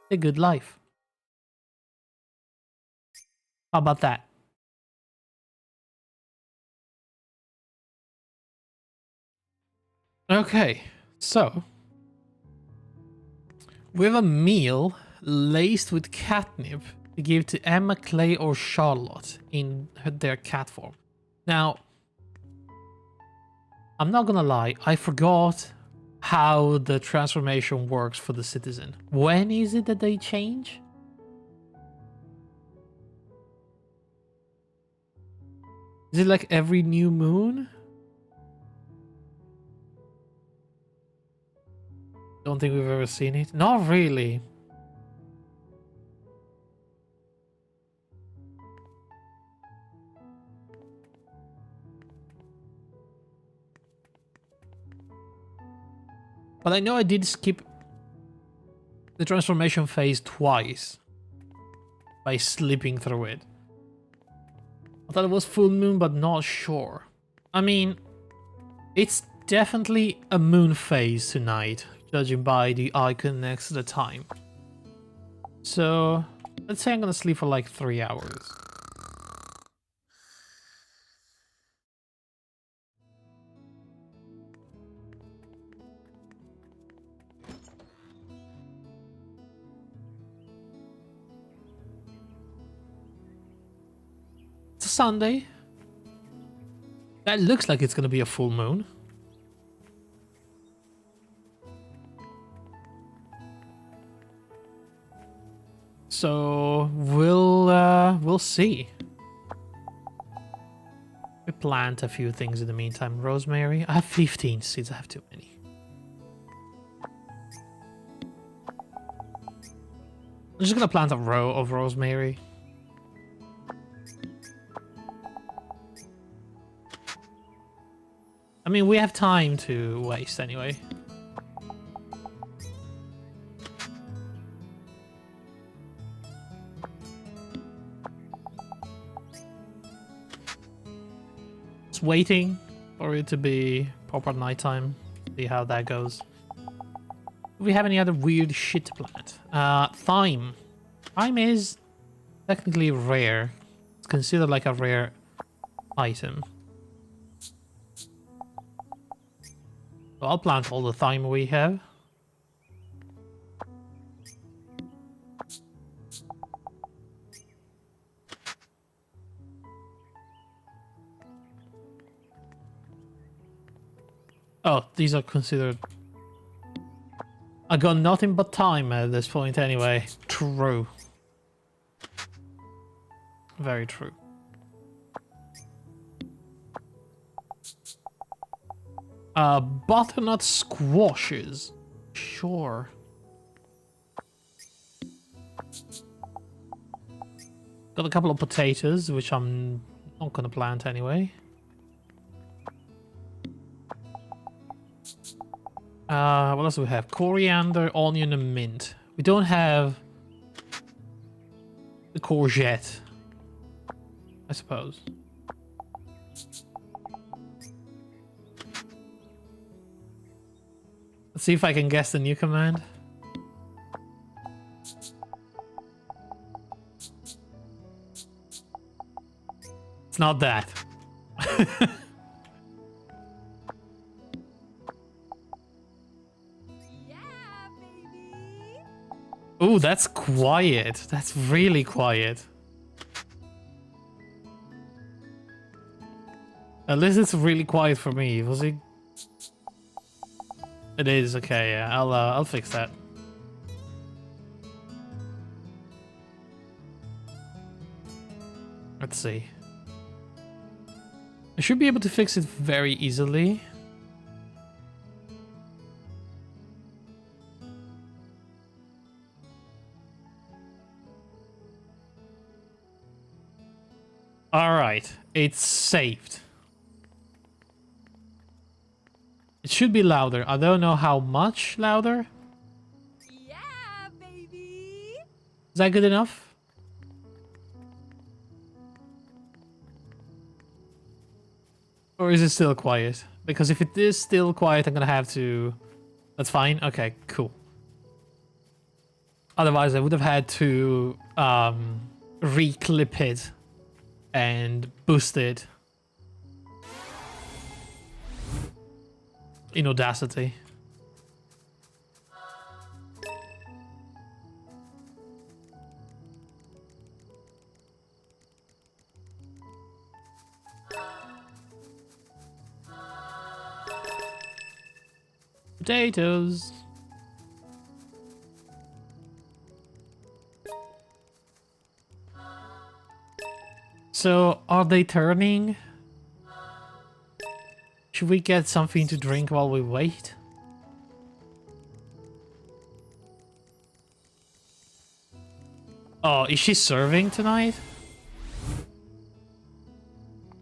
A good life. How about that? Okay, so we have a meal laced with catnip to give to Emma, Clay, or Charlotte in their cat form. Now, I'm not gonna lie, I forgot how the transformation works for the citizen. When is it that they change? Is it like every new moon? Don't think we've ever seen it. Not really. But I know I did skip the transformation phase twice by slipping through it. I thought it was full moon, but not sure. I mean, it's definitely a moon phase tonight, judging by the icon next to the time. So, let's say I'm gonna sleep for like 3 hours. It's a Sunday. That looks like it's gonna be a full moon. So we'll see. We plant a few things in the meantime. Rosemary. I have 15 seeds. I have too many. I'm just gonna plant a row of rosemary. I mean, we have time to waste anyway. Just waiting for it to be proper nighttime. See how that goes. Do we have any other weird shit to plant? Thyme. Thyme is technically rare. It's considered like a rare item. So I'll plant all the thyme we have. Oh, these are considered... I got nothing but time at this point anyway. True. Very true. Butternut squashes. Sure. Got a couple of potatoes, which I'm not gonna plant anyway. What else do we have? Coriander, onion, and mint. We don't have the courgette, I suppose. Let's see if I can guess the new command. It's not that. Yeah, baby. Ooh, that's quiet. That's really quiet. At least it's really quiet for me. Was it? It is okay. Yeah, I'll fix that. Let's see. I should be able to fix it very easily. Alright, it's saved. It should be louder. I don't know how much louder. Yeah, baby. Is that good enough? Or is it still quiet? Because if it is still quiet, I'm gonna have to... That's fine? Okay, cool. Otherwise, I would have had to re-clip it and boost it in Audacity. Potatoes. So, are they turning? Should we get something to drink while we wait? Oh, is she serving tonight?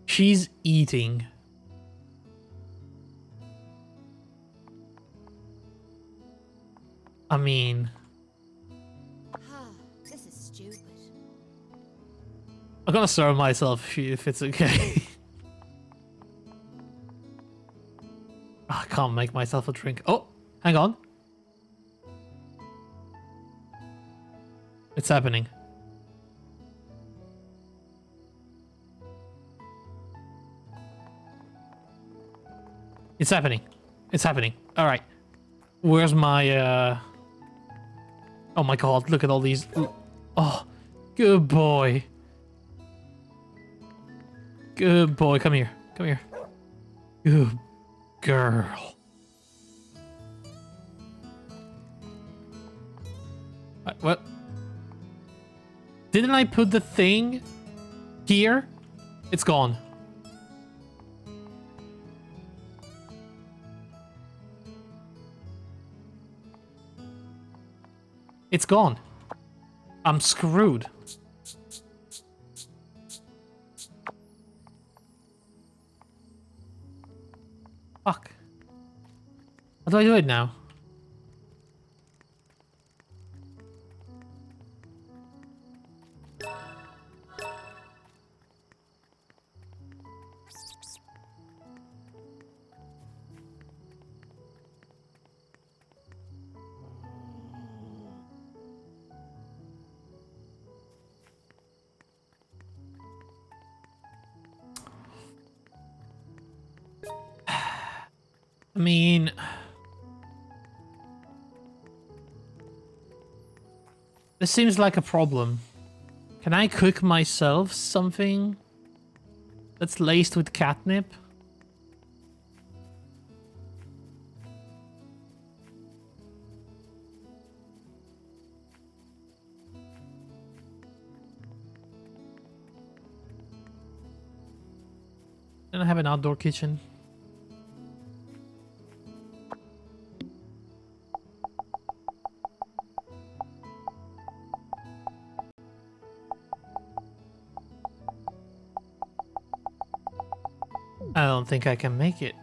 She's eating. I mean... This is stupid. I'm gonna serve myself if it's okay. I can't make myself a drink. Oh, hang on. It's happening. It's happening. It's happening. All right. Where's my, Oh my god, look at all these... Oh, good boy. Good boy, come here. Come here. Good girl. What? Didn't I put the thing here? It's gone. It's gone. I'm screwed. Fuck. How do I do it now? I mean... This seems like a problem. Can I cook myself something that's laced with catnip? Don't I have an outdoor kitchen? I don't think I can make it.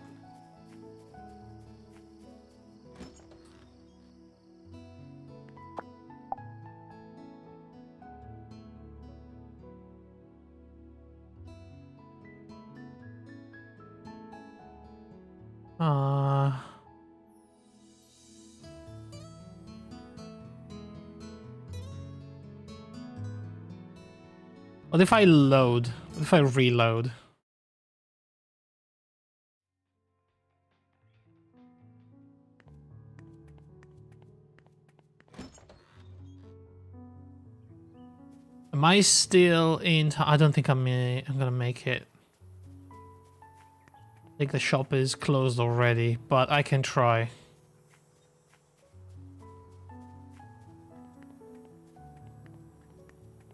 What if I load? What if I reload? Am I still in? I don't think I'm gonna make it. I think the shop is closed already, but I can try.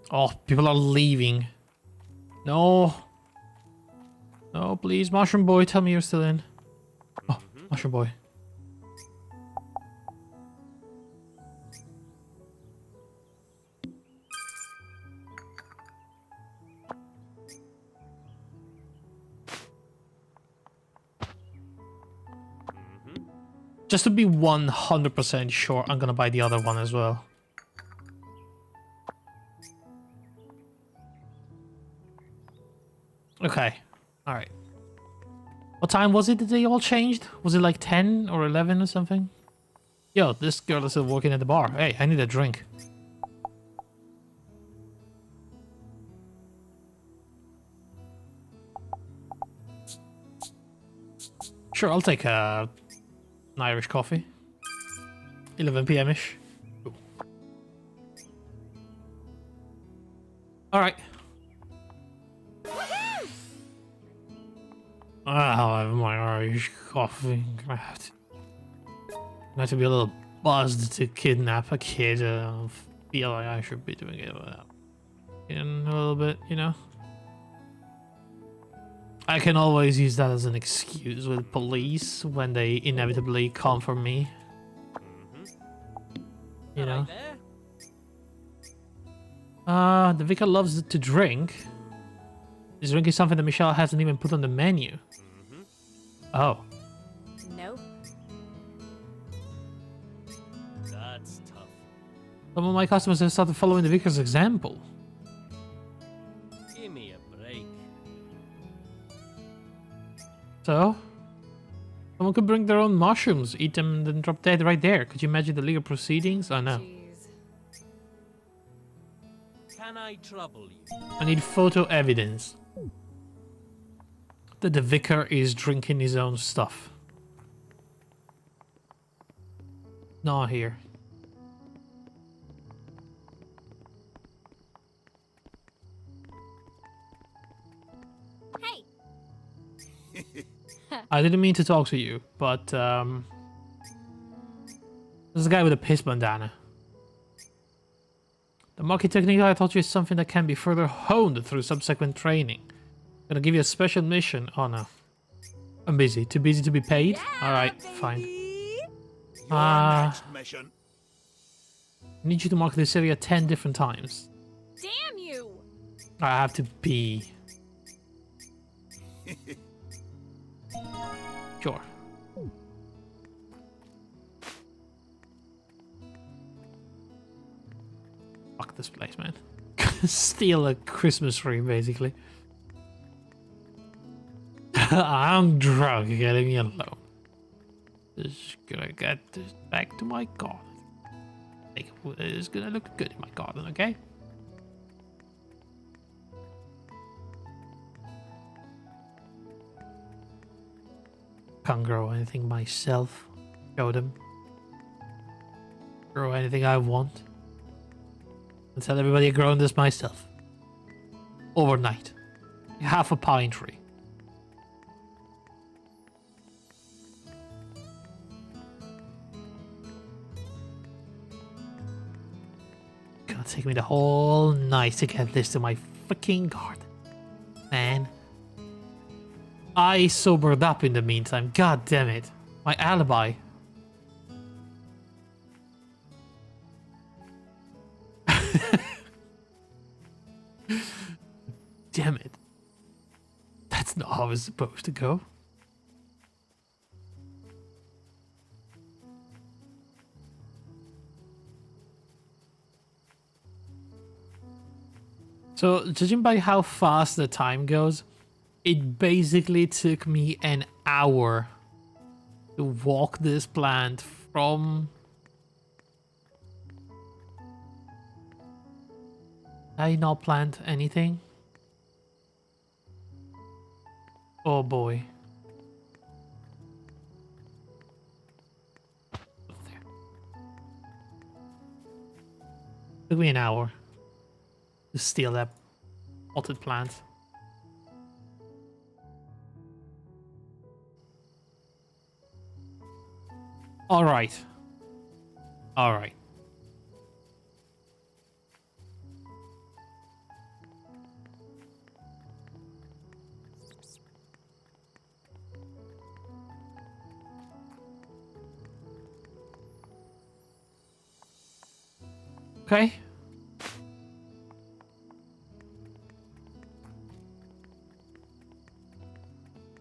Oh, people are leaving. No. No, please, Mushroom Boy, tell me you're still in. Oh, Mushroom Boy. Just to be 100% sure, I'm gonna buy the other one as well. Okay. Alright. What time was it that they all changed? Was it like 10 or 11 or something? Yo, this girl is still working at the bar. Hey, I need a drink. Sure, I'll take an Irish coffee. 11 p.m.-ish. Alright. I'll have my Irish coffee. I have to be a little buzzed to kidnap a kid. I feel like I should be doing it without in a little bit, you know? I can always use that as an excuse with police when they inevitably come for me. You know? The vicar loves to drink. This drink is something that Michelle hasn't even put on the menu. Oh. Nope. That's tough. Some of my customers have started following the vicar's example. Give me a break. So? Someone could bring their own mushrooms, eat them, and then drop dead right there. Could you imagine the legal proceedings? Oh no. Jeez. Can I trouble you? I need photo evidence that the vicar is drinking his own stuff. Not here. Hey. I didn't mean to talk to you, but there's a guy with a piss bandana. The market technique I taught you is something that can be further honed through subsequent training. Gonna give you a special mission. Oh no. I'm busy. Too busy to be paid? Alright, fine. Next mission. I need you to mark this area 10 different times. Damn you! I have to be. Sure. Fuck this place, man. Steal a Christmas tree, basically. I'm drunk, getting me alone. Just gonna get this back to my garden. It's gonna look good in my garden, okay? Can't grow anything myself. Show them. Grow anything I want. And tell everybody I've grown this myself. Overnight. Half a pine tree. Gonna take me the whole night to get this to my freaking garden. Man. I sobered up in the meantime. God damn it. My alibi. Damn it. That's not how it's supposed to go. So, judging by how fast the time goes, it basically took me an hour to walk this plant from... Did I not plant anything? Oh boy. Oh, there. Took me an hour to steal that potted plant. All right. All right. Okay.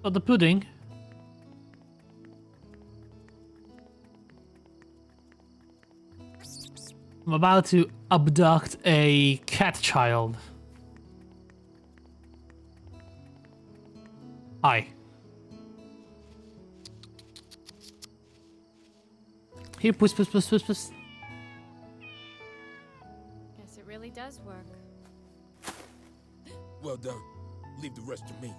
So the pudding. I'm about to abduct a cat child. Hi. Here, puss, puss, puss, puss, puss. Guess it really does work. Well done. Leave the rest to me.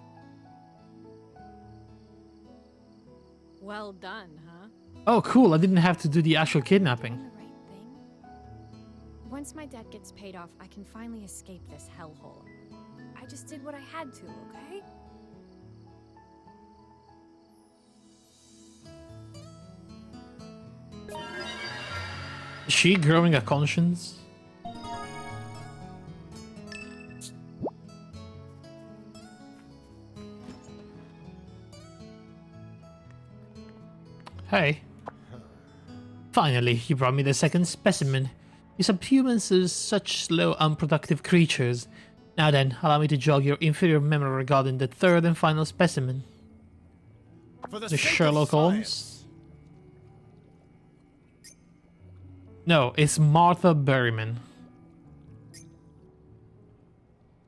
Well done, huh? Oh, cool. I didn't have to do the actual kidnapping. Doing the right thing? Once my debt gets paid off, I can finally escape this hellhole. I just did what I had to, okay? Is she growing a conscience? Hey. Finally, you brought me the second specimen. You subhumans are such slow, unproductive creatures. Now then, allow me to jog your inferior memory regarding the third and final specimen. For The sake of Sherlock Holmes? science. No, it's Martha Berryman.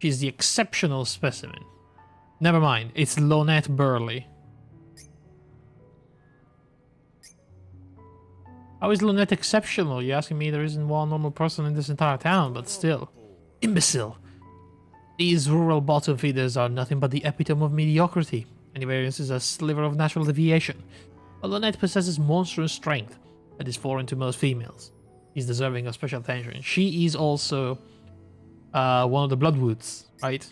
She's the exceptional specimen. Never mind, it's Lonette Burley. How is Lonette exceptional? You're asking me? There isn't one normal person in this entire town, but still. Imbecile. These rural bottom feeders are nothing but the epitome of mediocrity. Any variance is a sliver of natural deviation. But Lonette possesses monstrous strength that is foreign to most females. She's deserving of special attention. She is also one of the Bloodwoods, right?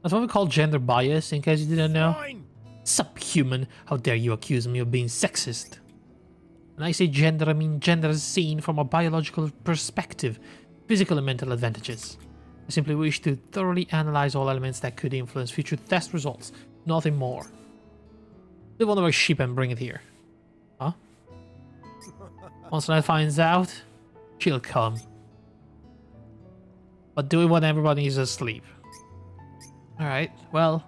That's what we call gender bias, in case you didn't know. Fine. Subhuman, how dare you accuse me of being sexist? When I say gender, I mean gender as seen from a biological perspective, physical and mental advantages. I simply wish to thoroughly analyze all elements that could influence future test results, nothing more. Leave one of our sheep and bring it here. Huh? Once Ned finds out, she'll come. But do it when everybody is asleep. Alright, well...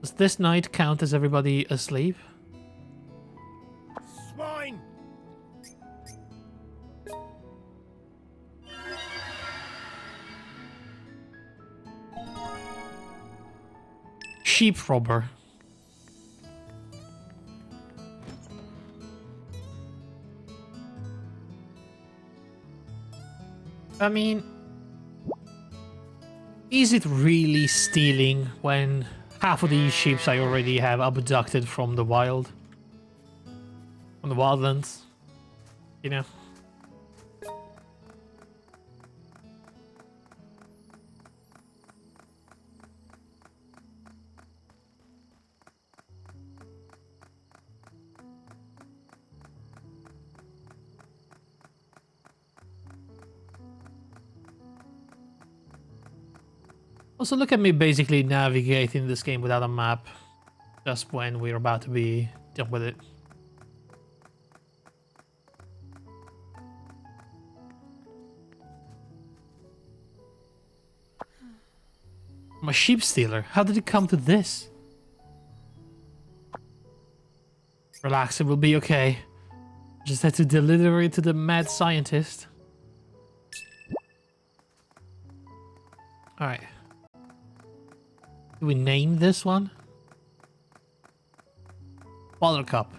does this night count as everybody asleep? Swine. Sheep robber. I mean, is it really stealing when half of these sheep I already have abducted from the wild? From the wildlands? You know? Also, look at me basically navigating this game without a map. Just when we're about to be done with it. I'm a sheep stealer. How did it come to this? Relax, it will be okay. Just had to deliver it to the mad scientist. Alright. Do we name this one? Buttercup.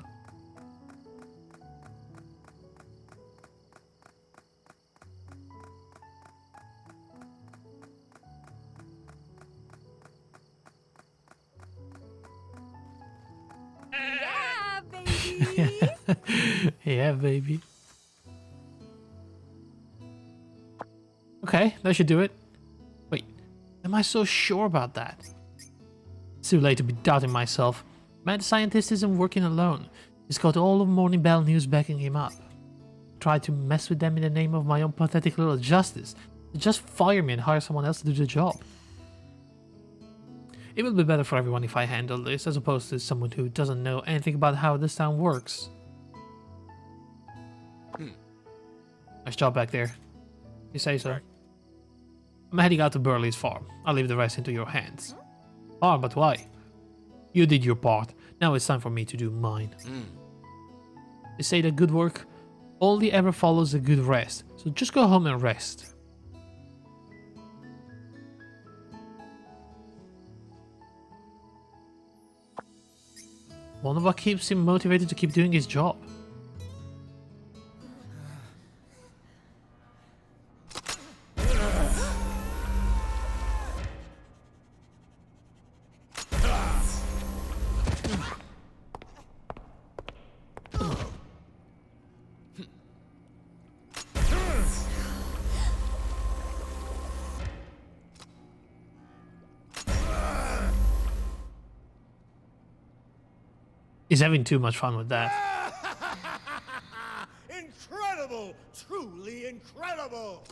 Yeah, baby! Yeah, baby. Okay, that should do it. Wait, am I so sure about that? It's too late to be doubting myself. Mad scientist isn't working alone. He's got all of Morning Bell News backing him up. Tried to mess with them in the name of my own pathetic little justice. Just fire me and hire someone else to do the job. It will be better for everyone if I handle this, as opposed to someone who doesn't know anything about how this town works. Nice job back there. You say so. I'm heading out to Burley's farm. I'll leave the rest into your hands. Ah, but why? You did your part. Now it's time for me to do mine. They say that good work only ever follows a good rest. So just go home and rest. Wonder what keeps him motivated to keep doing his job. He's having too much fun with that. Incredible! Truly incredible!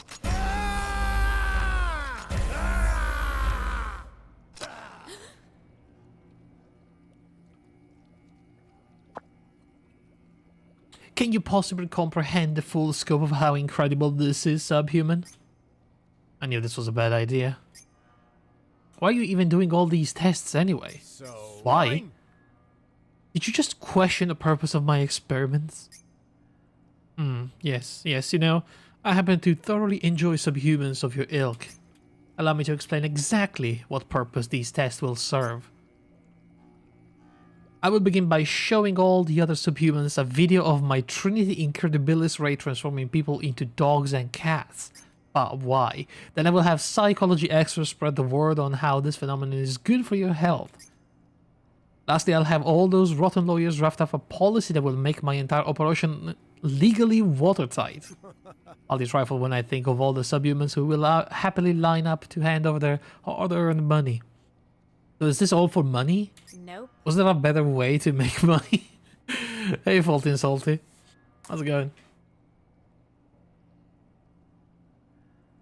Can you possibly comprehend the full scope of how incredible this is, Subhuman? I knew this was a bad idea. Why are you even doing all these tests anyway? So, Why? wine? Did you just question the purpose of my experiments? Yes, you know, I happen to thoroughly enjoy subhumans of your ilk. Allow me to explain exactly what purpose these tests will serve. I will begin by showing all the other subhumans a video of my Trinity Incredibilis ray transforming people into dogs and cats. But why? Then I will have psychology experts spread the word on how this phenomenon is good for your health. Lastly, I'll have all those rotten lawyers draft up a policy that will make my entire operation legally watertight. I'll be trifle when I think of all the subhumans who will happily line up to hand over their hard-earned money. So is this all for money? Nope. Was there a better way to make money? Hey, Faulty and Salty. How's it going?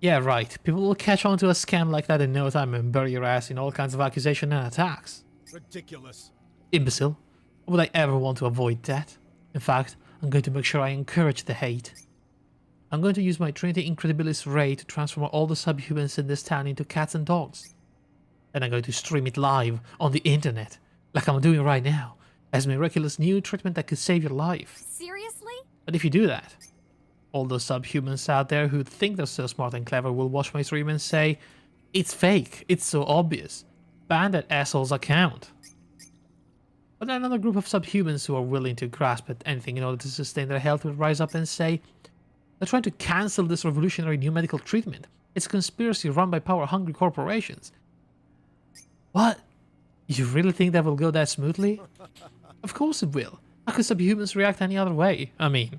Yeah, right. People will catch on to a scam like that in no time and bury your ass in all kinds of accusations and attacks. Ridiculous. Imbecile. Why would I ever want to avoid that? In fact, I'm going to make sure I encourage the hate. I'm going to use my Trinity Incredibilis ray to transform all the subhumans in this town into cats and dogs. Then I'm going to stream it live on the internet, like I'm doing right now, as a miraculous new treatment that could save your life. Seriously? But if you do that, all those subhumans out there who think they're so smart and clever will watch my stream and say, "It's fake, it's so obvious. Ban that asshole's account." But then another group of subhumans who are willing to grasp at anything in order to sustain their health will rise up and say, "They're trying to cancel this revolutionary new medical treatment. It's a conspiracy run by power-hungry corporations." What? You really think that will go that smoothly? Of course it will. How could subhumans react any other way? I mean,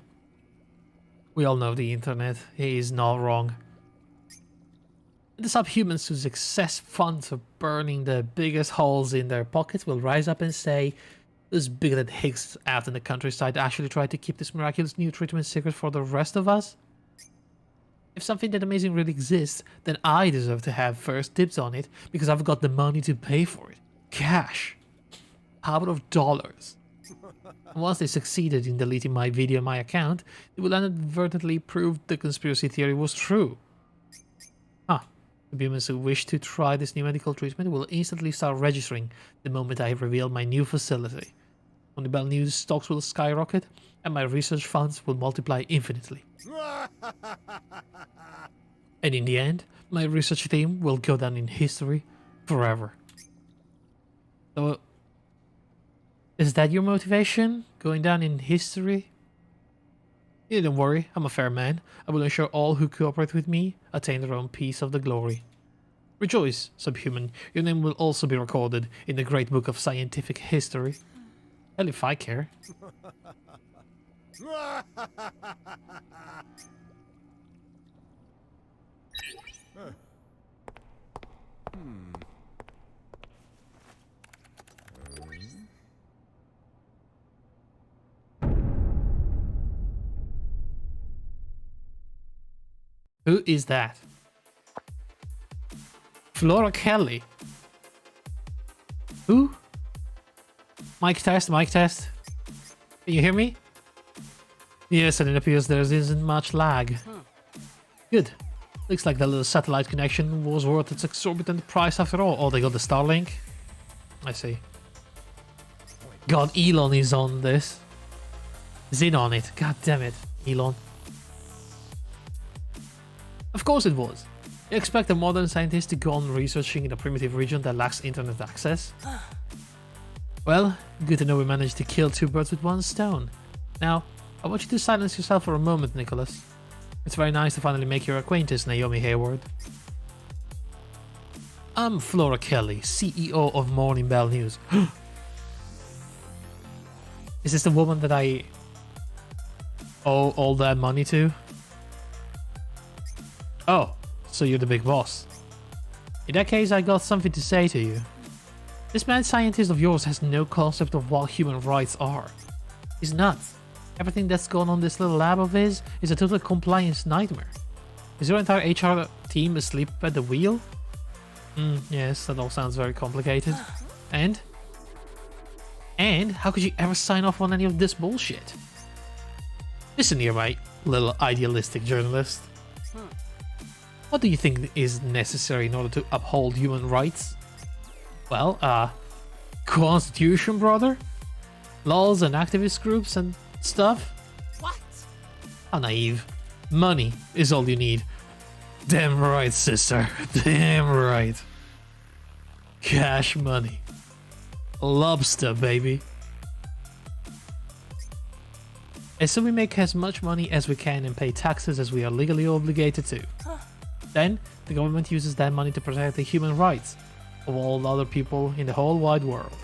we all know the internet. He is not wrong. The subhumans whose excess funds are burning the biggest holes in their pockets will rise up and say, "Those bigoted Hicks out in the countryside actually tried to keep this miraculous new treatment secret for the rest of us? If something that amazing really exists, then I deserve to have first dibs on it because I've got the money to pay for it. Cash. Power of dollars." And once they succeeded in deleting my video and my account, they will inadvertently prove the conspiracy theory was true. The humans who wish to try this new medical treatment will instantly start registering the moment I reveal my new facility. Moneybell News stocks will skyrocket, and my research funds will multiply infinitely. And in the end, my research team will go down in history forever. So, is that your motivation? Going down in history? Yeah, don't worry, I'm a fair man. I will ensure all who cooperate with me attain their own piece of the glory. Rejoice, subhuman. Your name will also be recorded in the great book of scientific history. Hell if I care. Who is that? Flora Kelly. Who? Mic test, mic test. Can you hear me? Yes, and it appears there isn't much lag. Good. Looks like the little satellite connection was worth its exorbitant price after all. Oh, they got the Starlink? I see. God, Elon is on this. Is in on it. God damn it, Elon. Of course it was. You expect a modern scientist to go on researching in a primitive region that lacks internet access? Well, good to know we managed to kill two birds with one stone. Now, I want you to silence yourself for a moment, Nicholas. It's very nice to finally make your acquaintance, Naomi Hayward. I'm Flora Kelly, CEO of Morning Bell News. Is this the woman that I owe all that money to? Oh, so you're the big boss. In that case, I got something to say to you. This mad scientist of yours has no concept of what human rights are. He's nuts. Everything that's going on in this little lab of his is a total compliance nightmare. Is your entire HR team asleep at the wheel? Yes, that all sounds very complicated. And how could you ever sign off on any of this bullshit? Listen here, my little idealistic journalist. What do you think is necessary in order to uphold human rights? Well, constitution, brother? Laws and activist groups and stuff? What? How naive. Money is all you need. Damn right, sister. Damn right. Cash money. Lobster, baby. And so we make as much money as we can and pay taxes as we are legally obligated to. Then, the government uses that money to protect the human rights of all other people in the whole wide world.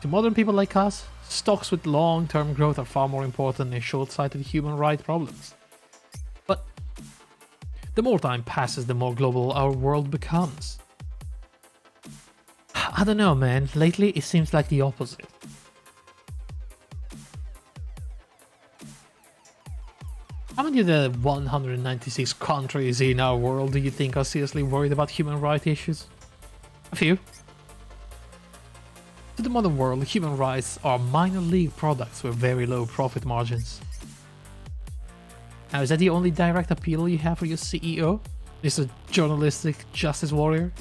To modern people like us, stocks with long-term growth are far more important than short-sighted human rights problems. But the more time passes, the more global our world becomes. I don't know, man. Lately, it seems like the opposite. How many of the 196 countries in our world do you think are seriously worried about human rights issues? A few. To the modern world, human rights are minor league products with very low profit margins. Now, is that the only direct appeal you have for your CEO? Mr. Journalistic Justice Warrior?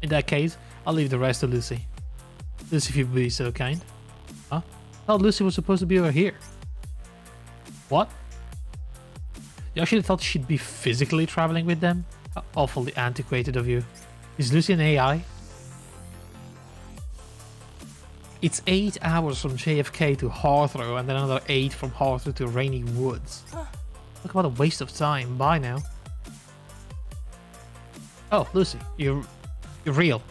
In that case, I'll leave the rest to Lucy. Lucy, if you'd be so kind. Huh? I thought Lucy was supposed to be over here. What? You actually thought she'd be physically traveling with them? How awfully antiquated of you. Is Lucy an AI? It's 8 hours from JFK to Heathrow and then another 8 from Heathrow to Rainy Woods. Look, what a waste of time. Bye now. Oh, Lucy, you're real.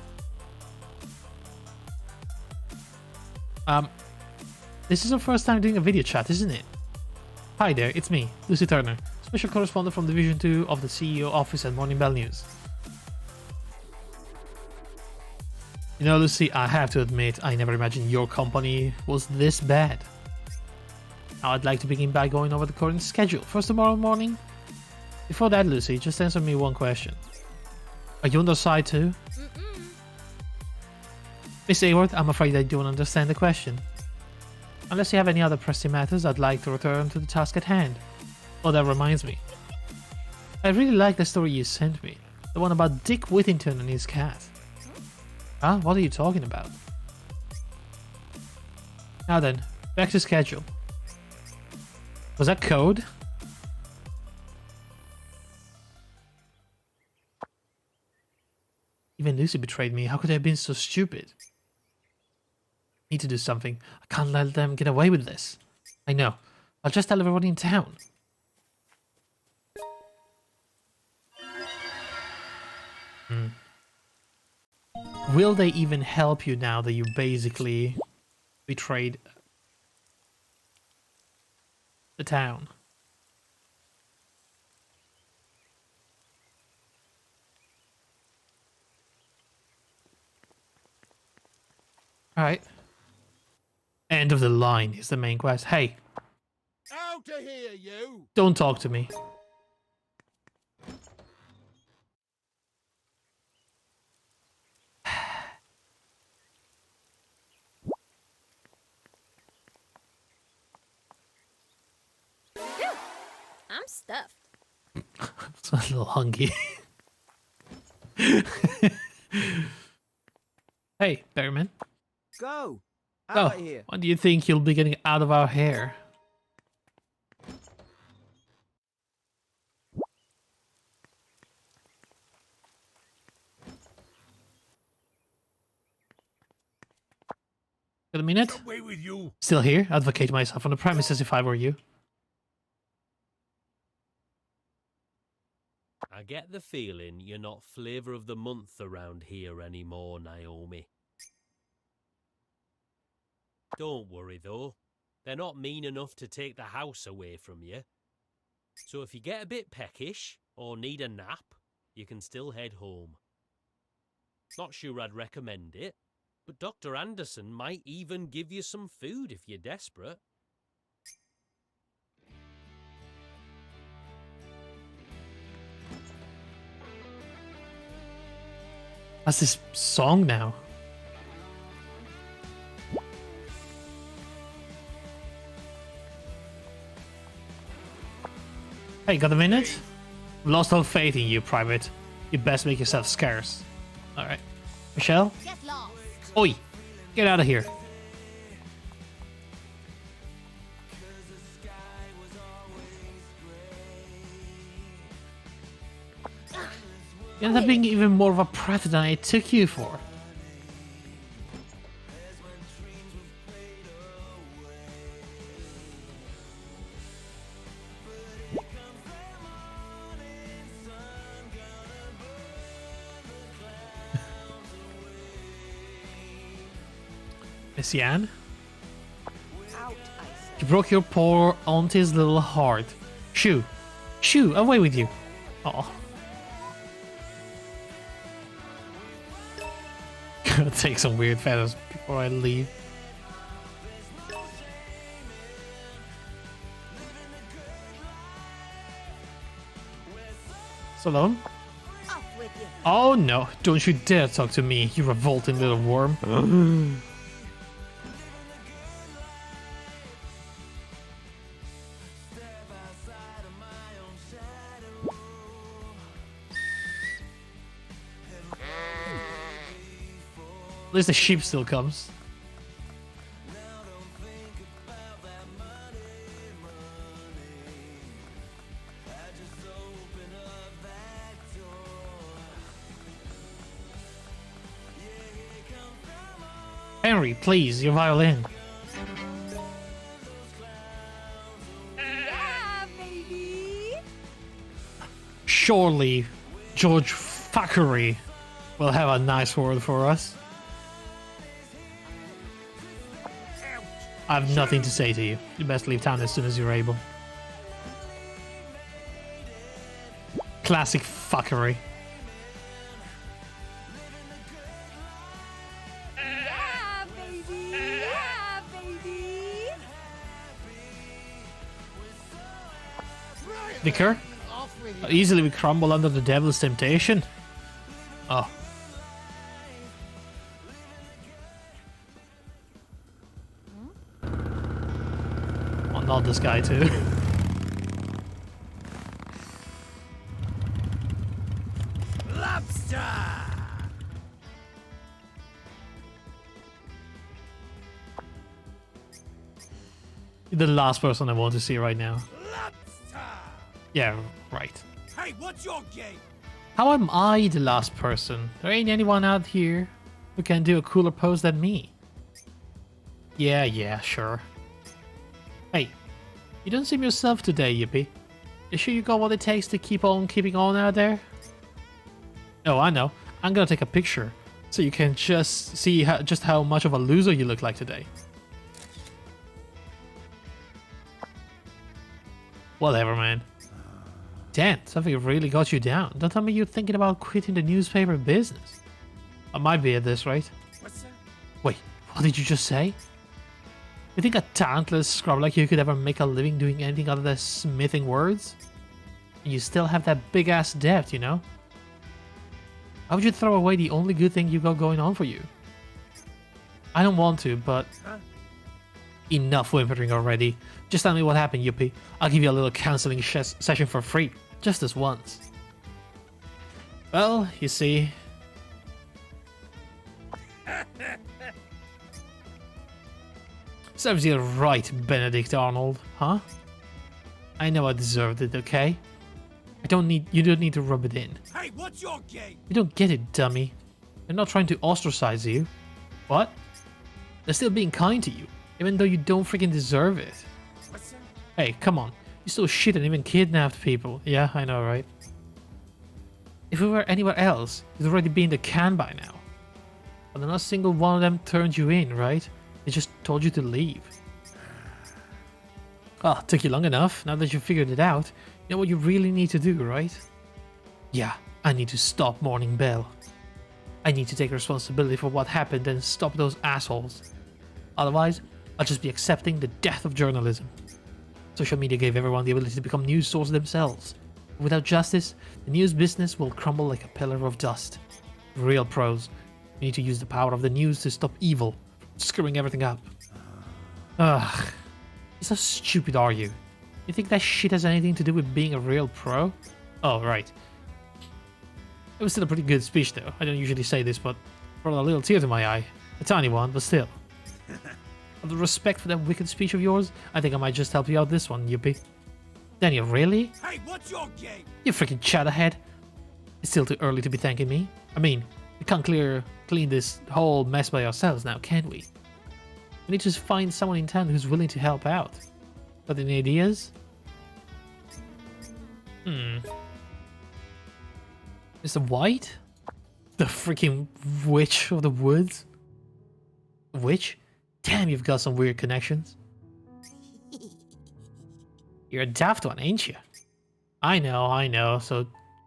This is our first time doing a video chat, isn't it? Hi there, it's me, Lucy Turner, special correspondent from Division 2 of the CEO office at Morning Bell News. You know, Lucy, I have to admit, I never imagined your company was this bad. Now I'd like to begin by going over the current schedule for tomorrow morning. Before that, Lucy, just answer me one question. Are you on the side too? Miss Hayward, I'm afraid I don't understand the question. Unless you have any other pressing matters, I'd like to return to the task at hand. Oh, that reminds me. I really like the story you sent me. The one about Dick Whittington and his cat. Huh? What are you talking about? Now then, back to schedule. Was that code? Even Lucy betrayed me. How could I have been so stupid? Need to do something. I can't let them get away with this. I know. I'll just tell everybody in town. Will they even help you now that you basically betrayed the town? Alright. End of the line is the main quest. Hey, Out of here, you! don't talk to me. I'm stuffed. It's a little hungry. Hey, Berryman. Go! Oh, Out of here! when do you think you'll be getting out of our hair? Got a minute? Away with you! Still here? Advocate myself on the premises if I were you. I get the feeling you're not flavor of the month around here anymore, Naomi. Don't worry though, they're not mean enough to take the house away from you. So if you get a bit peckish or need a nap, you can still head home. Not sure I'd recommend it, but Dr. Anderson might even give you some food if you're desperate. What's this song now? Hey, got a minute? Lost all faith in you, Private. You best make yourself scarce. Alright. Michelle? Get lost. Oi! Get out of here. You ended up being even more of a prat than I took you for. Miss Yan? Out, I You broke your poor auntie's little heart. Shoo! Shoo! Away with you! Oh. Gonna take some weird photos before I leave. Salome? Off with you. Oh no, don't you dare talk to me, you revolting little worm. At least the sheep still comes. Henry, please, your violin. Yeah, baby. Surely George Thackeray will have a nice word for us. I have nothing to say to you. You best leave town as soon as you're able. Classic fuckery. Yeah, baby. Yeah, baby. Vicar? Off with you. Easily we crumble under the devil's temptation. Oh. Oh, not this guy too. Lobster! You're the last person I want to see right now. Lobster! Yeah, right. Hey, what's your game? How am I the last person? There ain't anyone out here who can do a cooler pose than me. Yeah, sure. Hey, you don't seem yourself today, Yippee. You sure you got what it takes to keep on keeping on out there? Oh, I know. I'm gonna take a picture so you can just see just how much of a loser you look like today. Whatever, man. Damn, something really got you down. Don't tell me you're thinking about quitting the newspaper business. I might be at this rate. What's that? Wait, what did you just say? You think a talentless scrub like you could ever make a living doing anything other than smithing words? And you still have that big ass debt, you know? How would you throw away the only good thing you got going on for you? I don't want to, but... Enough whimpering already. Just tell me what happened, Yuppie. I'll give you a little counseling session for free. Just this once. Well, you see... Serves you right, Benedict Arnold, huh? I know I deserved it, okay? You don't need to rub it in. Hey, what's your game? You don't get it, dummy. They're not trying to ostracize you. What? They're still being kind to you, even though you don't freaking deserve it. What's that? Hey, come on. You still shit and even kidnapped people. Yeah, I know, right? If we were anywhere else, you'd already be in the can by now. But not a single one of them turned you in, right? They just told you to leave. Ah, took you long enough. Now that you figured it out, you know what you really need to do, right? Yeah, I need to stop Morning Bell. I need to take responsibility for what happened and stop those assholes. Otherwise, I'll just be accepting the death of journalism. Social media gave everyone the ability to become news sources themselves. Without justice, the news business will crumble like a pillar of dust. Real pros, we need to use the power of the news to stop evil from screwing everything up. Ugh. How stupid are you? You think that shit has anything to do with being a real pro? Oh, right. It was still a pretty good speech though. I don't usually say this, but brought a little tear to my eye. A tiny one, but still. Out of respect for that wicked speech of yours, I think I might just help you out this one, Yuppie. Daniel, really? Hey, what's your game? You freaking chatterhead. It's still too early to be thanking me. I mean, we can't clean this whole mess by ourselves now, can we? We need to find someone in town who's willing to help out. Got any ideas? Mr. White? The freaking witch of the woods? Witch? Damn, you've got some weird connections. You're a daft one, ain't you? I know, so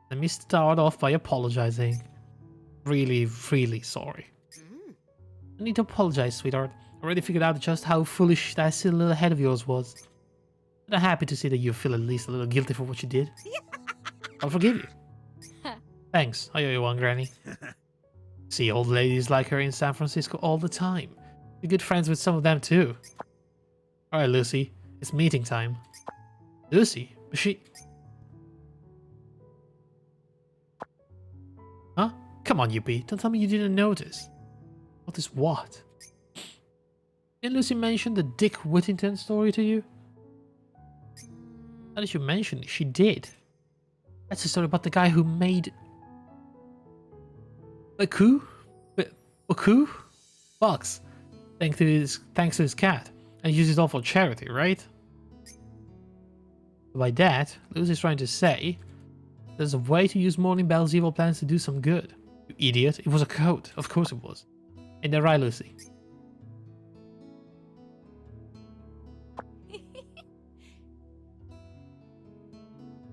let me start off by apologizing. Really, really sorry. I need to apologize, sweetheart. I already figured out just how foolish that silly little head of yours was. But I'm happy to see that you feel at least a little guilty for what you did. I'll forgive you. Thanks, I owe you one, Granny. See old ladies like her in San Francisco all the time. You're good friends with some of them too. Alright, Lucy, it's meeting time. Lucy? Was she... Huh? Come on, Yuppie, don't tell me you didn't notice. Notice what? Didn't Lucy mention the Dick Whittington story to you? Now that you mention it, she did. That's the story about the guy who made... a coup? A coup? Bucks. Thanks to his cat. And uses it all for charity, right? By that, Lucy's trying to say there's a way to use Morning Bell's evil plans to do some good. You idiot. It was a code. Of course it was. Ain't that right, Lucy?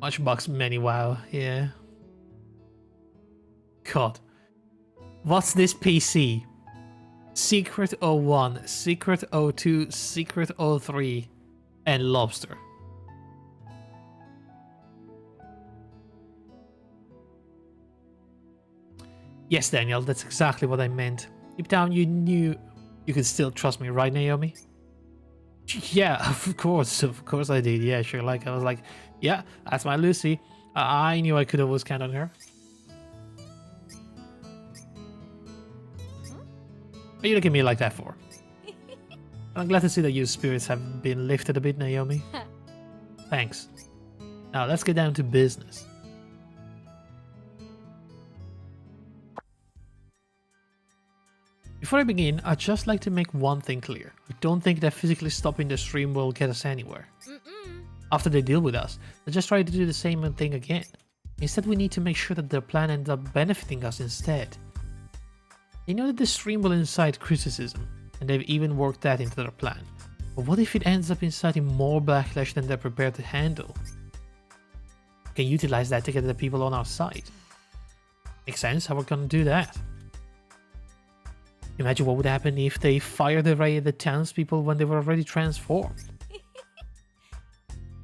Much bucks, many wow. Yeah. God. What's this PC? Secret 01, Secret 02, Secret 03, and Lobster. Yes, Daniel, that's exactly what I meant. Deep down, you knew you could still trust me, right, Naomi? Yeah, of course I did. Yeah, sure. Like, I was like, yeah, that's my Lucy. I knew I could always count on her. What are you looking at me like that for? I'm glad to see that your spirits have been lifted a bit, Naomi. Thanks. Now, let's get down to business. Before I begin, I'd just like to make one thing clear. I don't think that physically stopping the stream will get us anywhere. After they deal with us, they'll just try to do the same thing again. Instead, we need to make sure that their plan ends up benefiting us instead. They know that the stream will incite criticism, and they've even worked that into their plan. But what if it ends up inciting more backlash than they're prepared to handle? We can utilize that to get the people on our side. Makes sense how we're gonna do that. Imagine what would happen if they fired the ray at the townspeople when they were already transformed.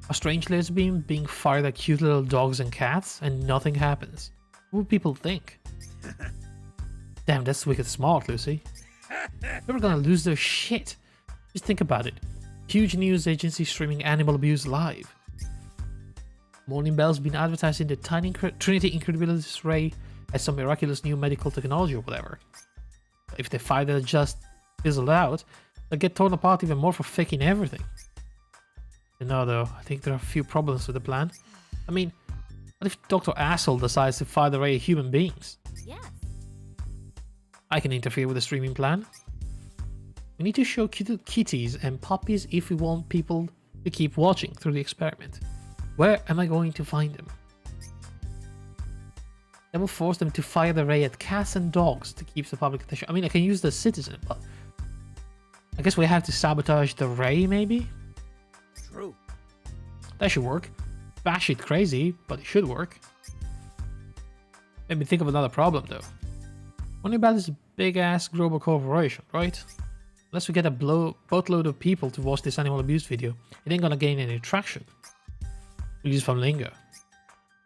A strange lesbian being fired at cute little dogs and cats, and nothing happens. What would people think? Damn, that's wicked smart, Lucy. People are gonna lose their shit. Just think about it. Huge news agency streaming animal abuse live. Morning Bell's been advertising the tiny Trinity Incredibilis ray as some miraculous new medical technology or whatever. If they find that it just fizzled out, they'll get torn apart even more for faking everything. You know, though, I think there are a few problems with the plan. I mean, what if Dr. Asshole decides to fire the ray at human beings? Yes. I can interfere with the streaming plan. We need to show kitties and puppies if we want people to keep watching through the experiment. Where am I going to find them? That will force them to fire the ray at cats and dogs to keep the public attention. I mean, I can use the citizen, but I guess we have to sabotage the ray, maybe? True. That should work. Bash it crazy, but it should work. Made me think of another problem though. Only about this big ass global corporation, right? Unless we get a boatload of people to watch this animal abuse video, it ain't gonna gain any traction. At least from Lingo.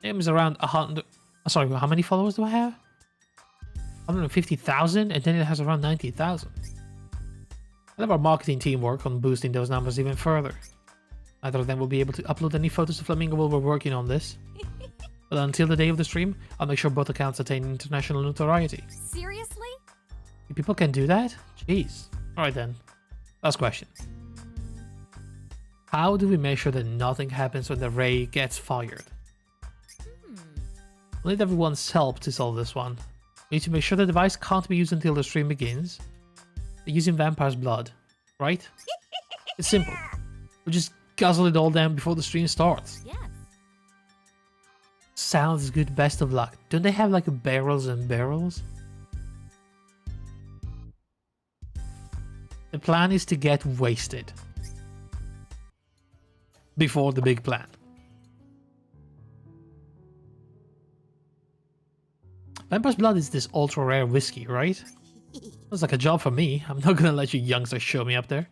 Name is around 100. Sorry, how many followers do I have? 150,000, and then it has around 90,000. I love our marketing team work on boosting those numbers even further. Neither of them will be able to upload any photos to Flamingo while we're working on this. But until the day of the stream, I'll make sure both accounts attain international notoriety. Seriously? People can do that? Jeez. Alright then. Last question. How do we make sure that nothing happens when the Ray gets fired? I'll need everyone's help to solve this one. We need to make sure the device can't be used until the stream begins. They're using vampire's blood, right? It's simple. We'll just guzzle it all down before the stream starts. Yes. Sounds good, best of luck. Don't they have like barrels and barrels? The plan is to get wasted. Before the big plan. Vampire's Blood is this ultra rare whiskey, right? Looks like a job for me. I'm not gonna let you youngsters show me up there.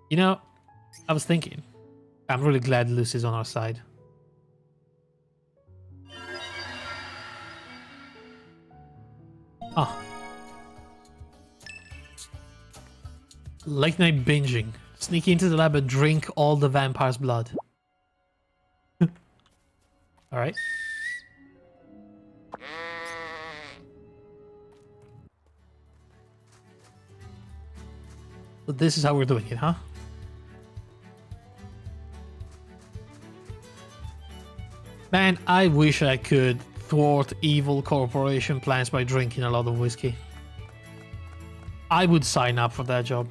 You know, I was thinking. I'm really glad Lucy's on our side. Ah. Late night binging. Sneak into the lab and drink all the vampire's blood. Alright. So this is how we're doing it, huh? Man, I wish I could thwart evil corporation plans by drinking a lot of whiskey. I would sign up for that job.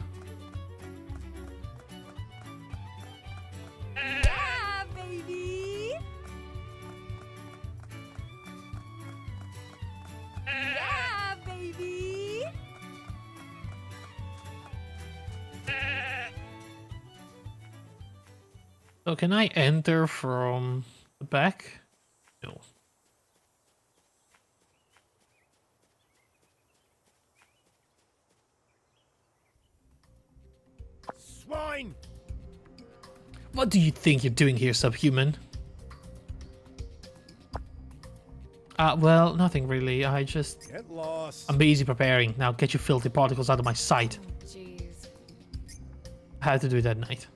Yeah, baby. Yeah, baby. So can I enter from the back? No. Swine! What do you think you're doing here, subhuman? Well, nothing really. I'm Get lost. busy preparing. Now get your filthy particles out of my sight. Jeez. I had to do it that night.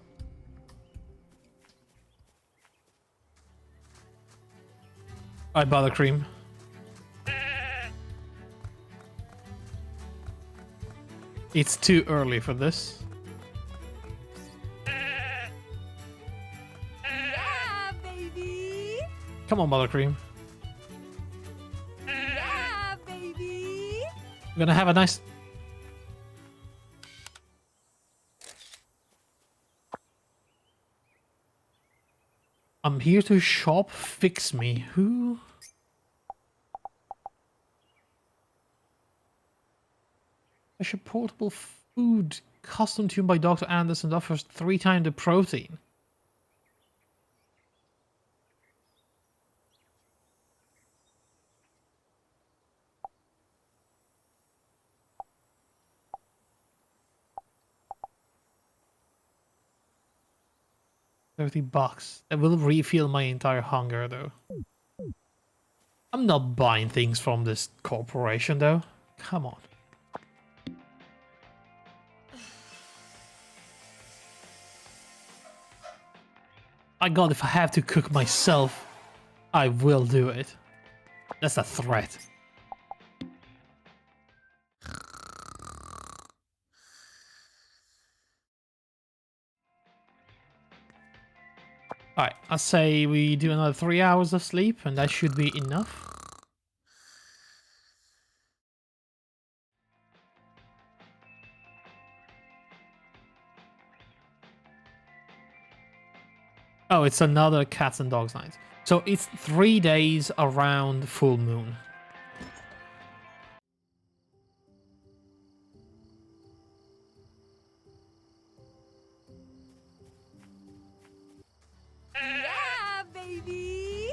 Alright, Buttercream. It's too early for this. Yeah, baby. Come on, Buttercream. Yeah, baby. We're gonna have a nice... I'm here to shop, fix me. Who? A portable food custom tuned by Dr. Anderson offers 3 times the protein. $30. That will refill my entire hunger, though. I'm not buying things from this corporation, though. Come on. My god, if I have to cook myself, I will do it. That's a threat. Alright, I'll say we do another 3 hours of sleep, and that should be enough. Oh, it's another cats and dogs night. So it's 3 days around full moon. Yeah, baby.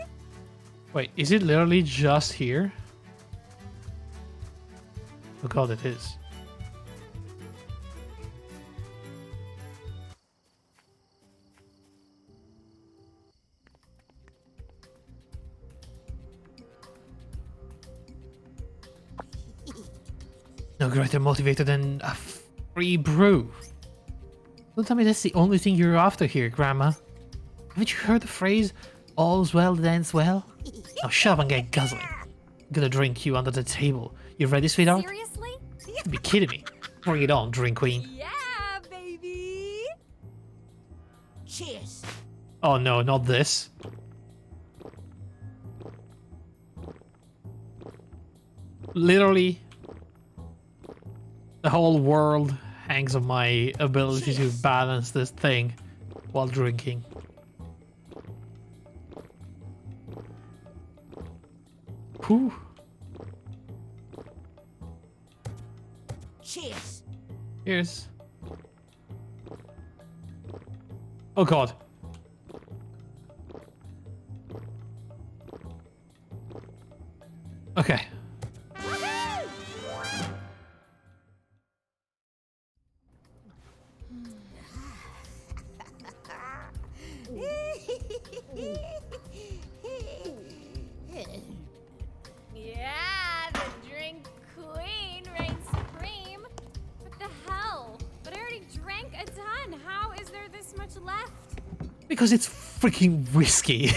Wait, is it literally just here? Oh god, it is. No greater motivator than a free brew. Don't tell me that's the only thing you're after here, Grandma. Haven't you heard the phrase, all's well that ends well? Now shut up and get guzzling. I'm gonna drink you under the table. You ready, sweetheart? Seriously? You have to be kidding me. Bring it on, drink queen. Yeah, baby. Cheers. Oh no, not this. Literally, the whole world hangs on my ability to balance this thing while drinking. Whew. Cheers. Cheers. Oh god. Okay. Yeah, the drink queen reigns supreme. What the hell? But I already drank a ton. How is there this much left? Because it's freaking whiskey.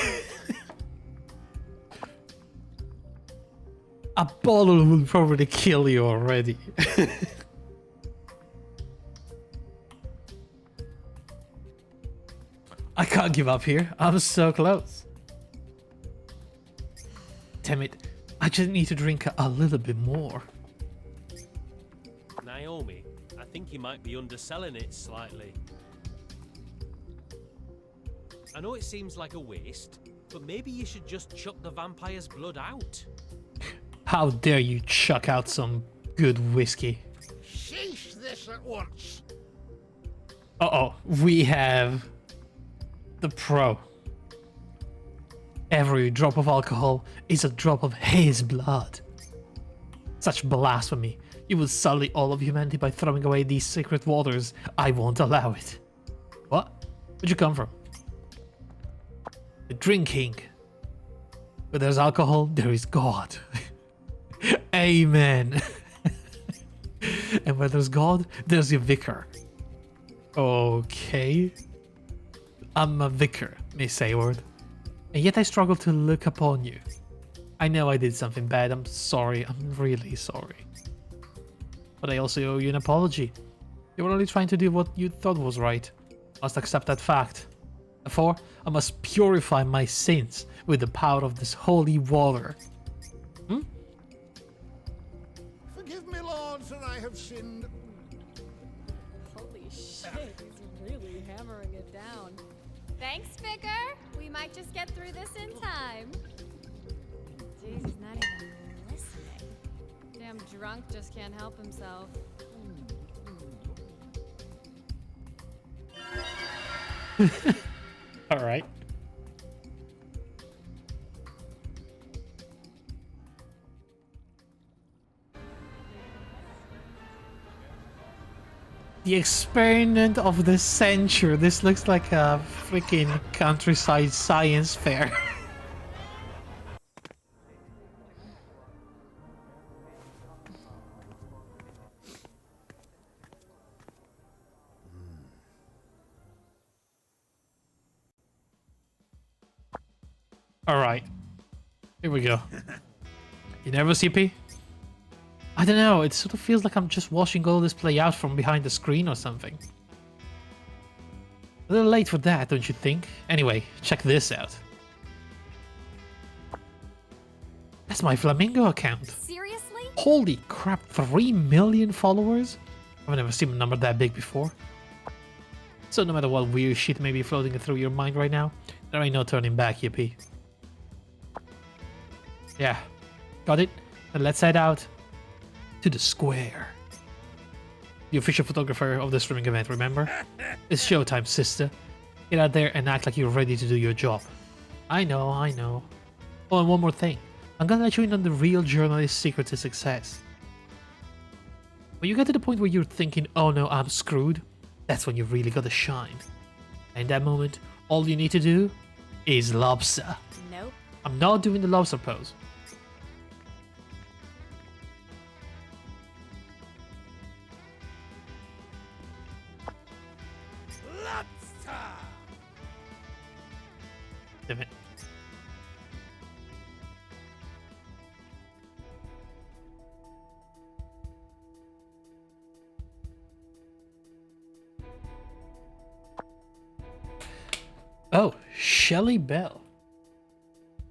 A bottle will probably kill you already. I can't give up here. I'm so close. Damn it. I just need to drink a little bit more. Naomi, I think you might be underselling it slightly. I know it seems like a waste, but maybe you should just chuck the vampire's blood out. How dare you chuck out some good whiskey? Cease this at once. Uh-oh. We have the pro. Every drop of alcohol is a drop of his blood. Such blasphemy. You will sully all of humanity by throwing away these sacred waters. I won't allow it. What? Where'd you come from? The drinking. Where there's alcohol, there is God. Amen. And where there's God, there's your vicar. Okay. I'm a vicar, Miss Hayward. And yet I struggle to look upon you. I know I did something bad, I'm sorry, I'm really sorry. But I also owe you an apology. You were only trying to do what you thought was right. I must accept that fact. Therefore, I must purify my sins with the power of this holy water. Hmm? Forgive me, lords, that I have sinned. Holy shit, he's really hammering it down. Thanks, Vicar. We might just get through this in time. Jeez, he's not even listening. Damn drunk just can't help himself. All right. The experiment of the century. This looks like a freaking countryside science fair. All right, here we go. You nervous, CP? I don't know, it sort of feels like I'm just watching all this play out from behind the screen or something. A little late for that, don't you think? Anyway, check this out. That's my Flamingo account. Seriously? Holy crap, 3 million followers? I've never seen a number that big before. So no matter what weird shit may be floating through your mind right now, there ain't no turning back, yippee. Yeah, got it? Then let's head out to the square. The official photographer of the streaming event, remember? It's showtime, sister. Get out there and act like you're ready to do your job. I know, I know. Oh, and one more thing. I'm gonna let you in on the real journalist's secret to success. When you get to the point where you're thinking, oh no, I'm screwed, that's when you really gotta shine. And in that moment, all you need to do is lobster. Nope. I'm not doing the lobster pose. Lobster! Damn it. Oh, Shelley Bell.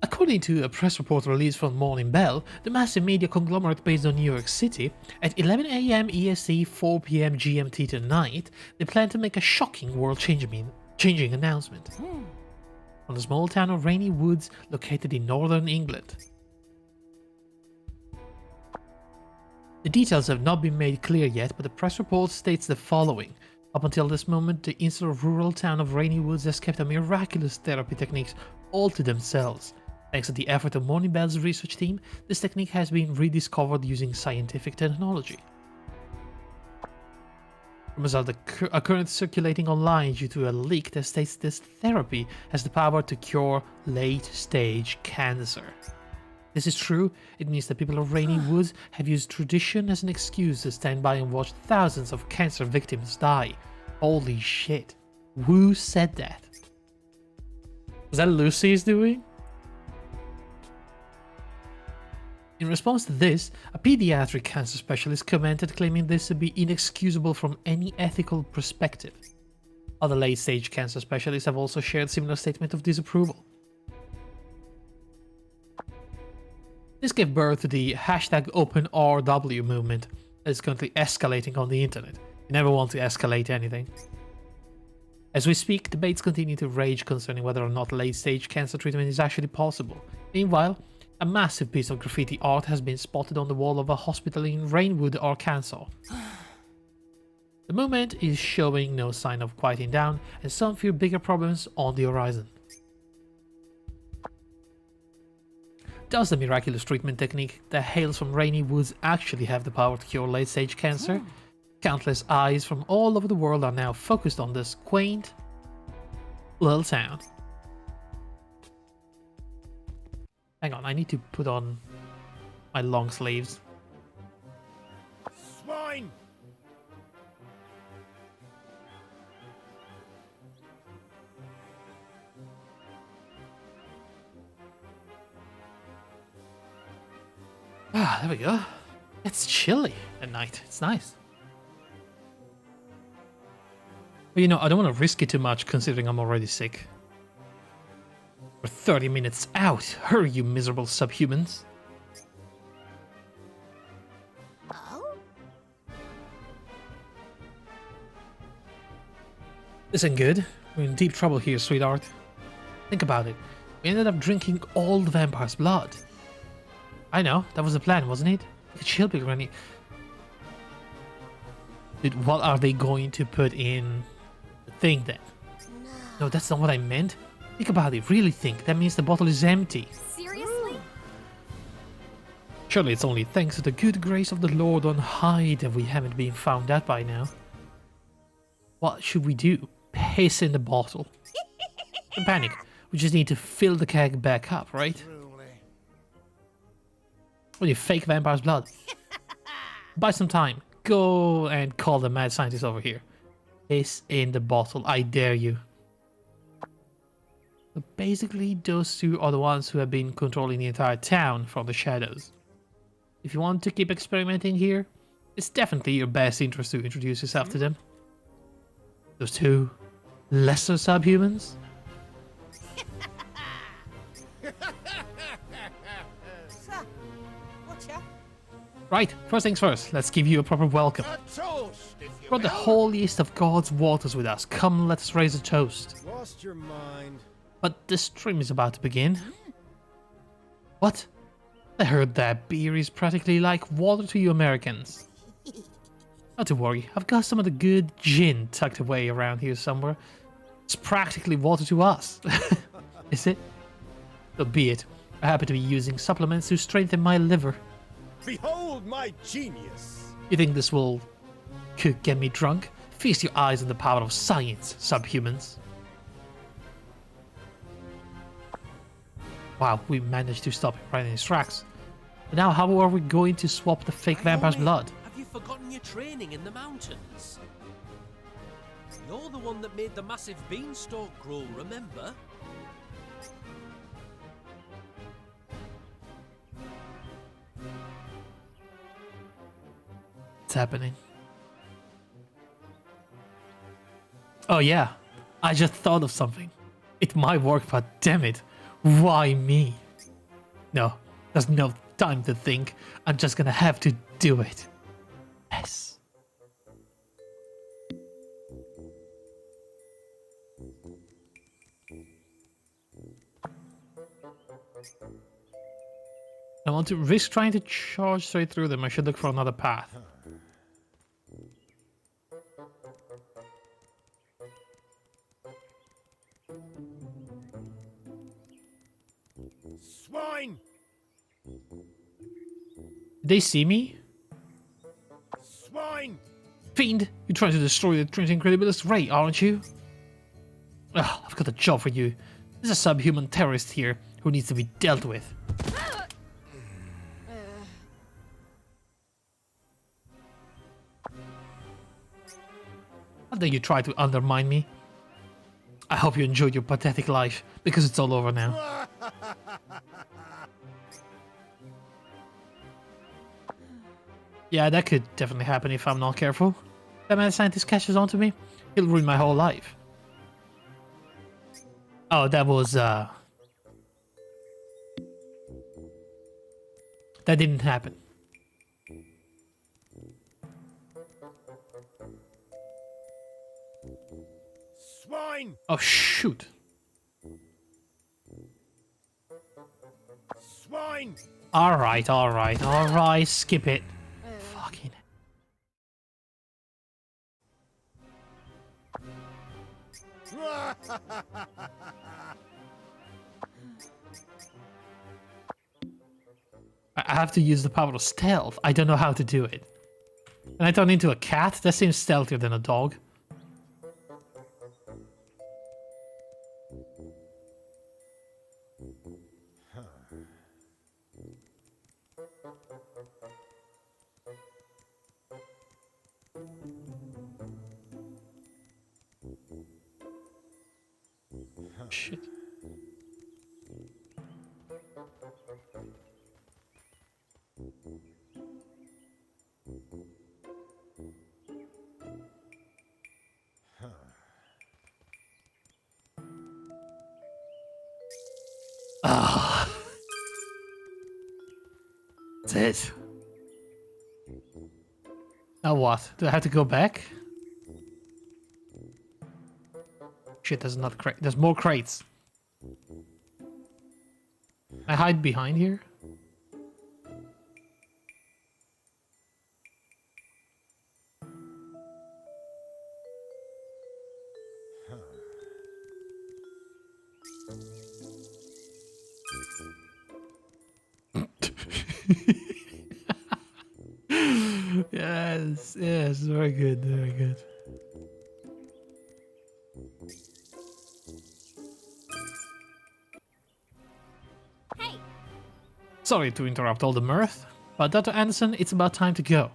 According to a press report released from Morning Bell, the massive media conglomerate based on New York City, at 11 AM EST, 4 PM GMT tonight, they plan to make a shocking world-changing announcement. From the small town of Rainy Woods, located in northern England. The details have not been made clear yet, but the press report states the following. Up until this moment, the insular rural town of Rainy Woods has kept a miraculous therapy techniques all to themselves. Thanks to the effort of Morning Bell's research team, this technique has been rediscovered using scientific technology. Rumors are currently circulating online due to a leak that states this therapy has the power to cure late-stage cancer. This is true, it means that people of Rainy Woods have used tradition as an excuse to stand by and watch thousands of cancer victims die. Holy shit. Who said that? Was that Lucy's doing? In response to this, a pediatric cancer specialist commented claiming this to be inexcusable from any ethical perspective. Other late-stage cancer specialists have also shared similar statement of disapproval. This gave birth to the #OpenRW movement that is currently escalating on the internet. You never want to escalate anything. As we speak, debates continue to rage concerning whether or not late-stage cancer treatment is actually possible. Meanwhile, a massive piece of graffiti art has been spotted on the wall of a hospital in Rainwood, Arkansas. The movement is showing no sign of quieting down, and some fear bigger problems on the horizon. Does the miraculous treatment technique that hails from Rainy Woods actually have the power to cure late-stage cancer? Countless eyes from all over the world are now focused on this quaint little town. Hang on, I need to put on my long sleeves. Swine! Ah, there we go. It's chilly at night. It's nice. But you know, I don't want to risk it too much considering I'm already sick. We're 30 minutes out. Hurry, you miserable subhumans. Oh? This ain't good. We're in deep trouble here, sweetheart. Think about it. We ended up drinking all the vampire's blood. I know, that was the plan, wasn't it? Chill, Big Granny. Dude, what are they going to put in the thing then? No, that's not what I meant. Think about it, really think. That means the bottle is empty. Seriously? Surely it's only thanks to the good grace of the Lord on high that we haven't been found out by now. What should we do? Piss in the bottle. Don't panic. We just need to fill the keg back up, right? Truly. What, you fake vampire's blood? Buy some time. Go and call the mad scientist over here. Piss in the bottle, I dare you. So basically, those two are the ones who have been controlling the entire town from the shadows. If you want to keep experimenting here, it's definitely your best interest to introduce yourself to them. Those two lesser subhumans. Whatcha? Right, first things first, let's give you a proper welcome. A toast, if you Brought the will. holiest of God's waters with us. Come, let us raise a toast. Lost your mind. But the stream is about to begin. What? I heard that beer is practically like water to you Americans. Not to worry, I've got some of the good gin tucked away around here somewhere. It's practically water to us. Is it? So be it. I happen to be using supplements to strengthen my liver. Behold my genius! You think this will get me drunk? Feast your eyes on the power of science, subhumans. Wow, we managed to stop him right in his tracks. But now how are we going to swap the fake vampire's Naomi, blood? Have you forgotten your training in the mountains? You're the one that made the massive beanstalk grow, remember? What's happening? Oh yeah, I just thought of something. It might work, but damn it, why me? No, there's no time to think. I'm just gonna have to do it. Yes. I want to risk trying to charge straight through them. I should look for another path. Swine! Did they see me? Swine! Fiend, you're trying to destroy the Trinity Incredibilis Ray, aren't you? Ugh, I've got a job for you. There's a subhuman terrorist here who needs to be dealt with. How dare you try to undermine me? I hope you enjoyed your pathetic life, because it's all over now. Yeah, that could definitely happen if I'm not careful. That mad scientist catches on to me, he'll ruin my whole life. Oh, that was, that didn't happen. Swine! Oh, shoot. Swine! Alright, skip it. Fucking. I have to use the power of stealth. I don't know how to do it. And I turn into a cat? That seems stealthier than a dog. Shit. Ah. That's it. Now what? Do I have to go back? Shit, there's another crate. There's more crates. I hide behind here? Yes, very good, very good. Hey, Sorry to interrupt all the mirth, but Dr. Anderson, it's about time to go.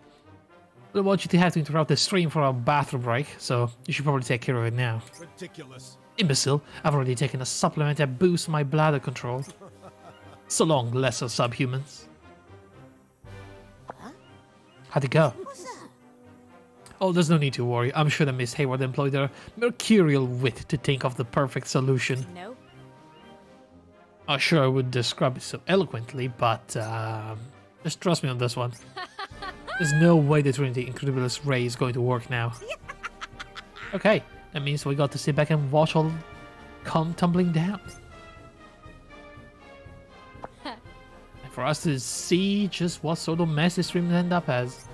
I don't want you to have to interrupt the stream for our bathroom break, so you should probably take care of it now. Ridiculous. Imbecile, I've already taken a supplement that boosts my bladder control. So long, lesser subhumans. How'd it go? What's that? Oh, there's no need to worry. I'm sure that Miss Hayward employed her mercurial wit to think of the perfect solution. nope. I'm sure I would describe it so eloquently, but just trust me on this one. There's no way the Trinity Incredibilis Ray is going to work now. Okay, that means we got to sit back and watch all come tumbling down. And for us to see just what sort of mess this stream end up as.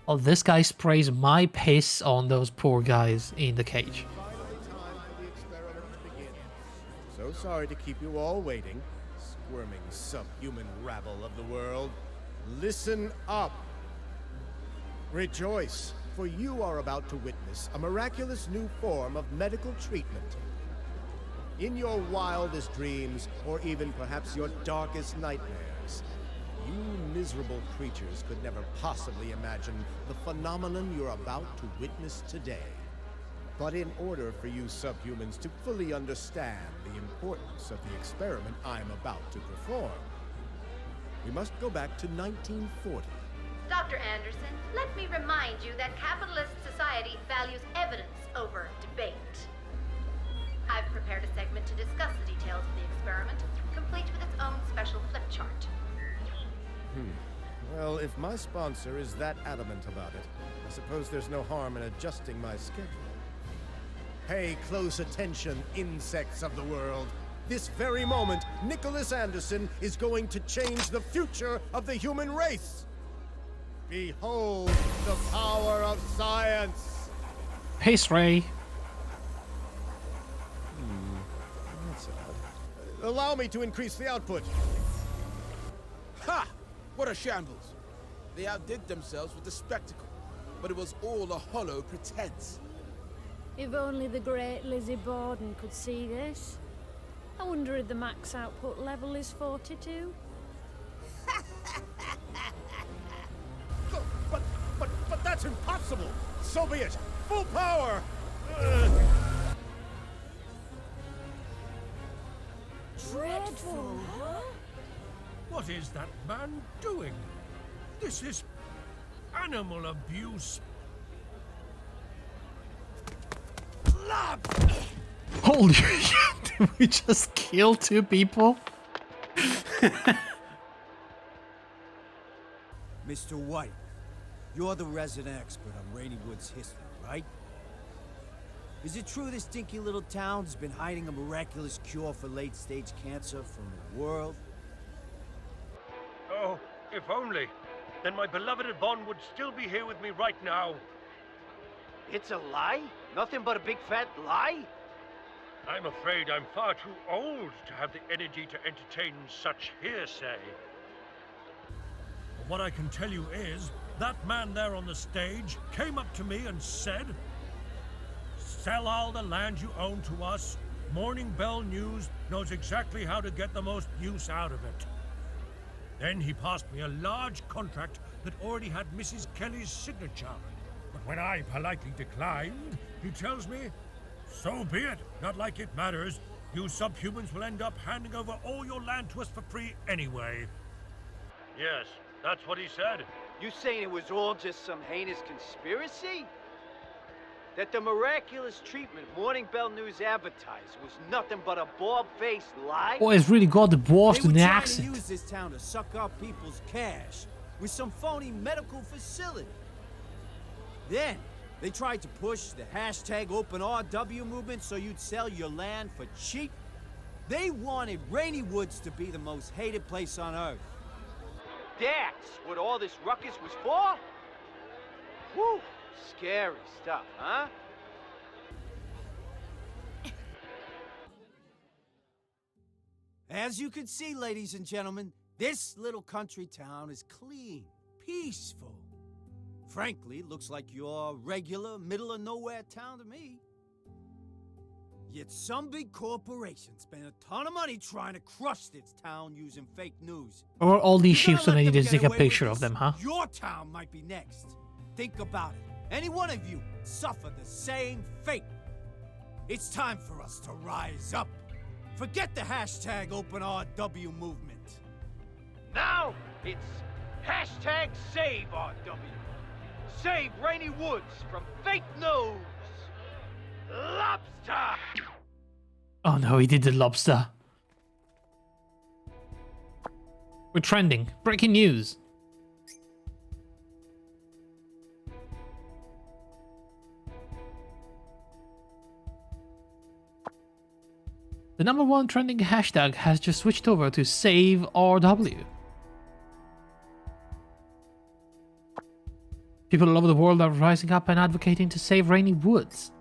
Well, this guy sprays my piss on those poor guys in the cage. Finally time for the experiment to begin. So sorry to keep you all waiting, squirming subhuman rabble of the world. Listen up. Rejoice, for you are about to witness a miraculous new form of medical treatment. In your wildest dreams, or even perhaps your darkest nightmares, you miserable creatures could never possibly imagine the phenomenon you're about to witness today. But in order for you subhumans to fully understand the importance of the experiment I'm about to perform, we must go back to 1940. Dr. Anderson, let me remind you that capitalist society values evidence over debate. I've prepared a segment to discuss the details of the experiment, complete with its own special flip chart. Well, if my sponsor is that adamant about it, I suppose there's no harm in adjusting my schedule. Pay close attention, insects of the world. This very moment, Nicholas Anderson is going to change the future of the human race. Behold the power of science. Peace, Ray. That's odd. Allow me to increase the output. Ha! What a shambles! They outdid themselves with the spectacle, but it was all a hollow pretense. If only the great Lizzie Borden could see this. I wonder if the max output level is 42? But that's impossible! So be it! Full power! Dreadful, huh? What is that man doing? This is animal abuse. Holy shit, did we just kill 2 people? Mr. White, you're the resident expert on Rainy Woods history, right? Is it true this dinky little town's been hiding a miraculous cure for late-stage cancer from the world? Oh, if only. Then my beloved Yvonne would still be here with me right now. It's a lie? Nothing but a big fat lie? I'm afraid I'm far too old to have the energy to entertain such hearsay. What I can tell you is, that man there on the stage came up to me and said, "Sell all the land you own to us. Morning Bell News knows exactly how to get the most use out of it." Then he passed me a large contract that already had Mrs. Kelly's signature. But when I politely declined, he tells me, "So be it, not like it matters. You subhumans will end up handing over all your land to us for free anyway." Yes, that's what he said. You saying it was all just some heinous conspiracy? That the miraculous treatment Morning Bell News advertised was nothing but a bald-faced lie? Oh, it's really got the balls They to were the trying accent. to use this town to suck up people's cash with some phony medical facility. Then, they tried to push the hashtag OpenRW movement so you'd sell your land for cheap. They wanted Rainy Woods to be the most hated place on Earth. That's what all this ruckus was for? Whew, scary stuff, huh? As you can see, ladies and gentlemen, this little country town is clean, peaceful. Frankly, it looks like your regular, middle-of-nowhere town to me. Yet some big corporation spent a ton of money trying to crush this town using fake news. Or all these You're sheep, gonna so let they need them to get take a away with picture of this? them, huh? Your town might be next. Think about it. Any one of you suffer the same fate. It's time for us to rise up. Forget the hashtag OpenRW movement. Now it's hashtag SaveRW. Save Rainy Woods from fake news. Lobster! Oh no, he did the lobster. We're trending. Breaking news. The #1 trending hashtag has just switched over to SaveRW. People all over the world are rising up and advocating to save Rainy Woods.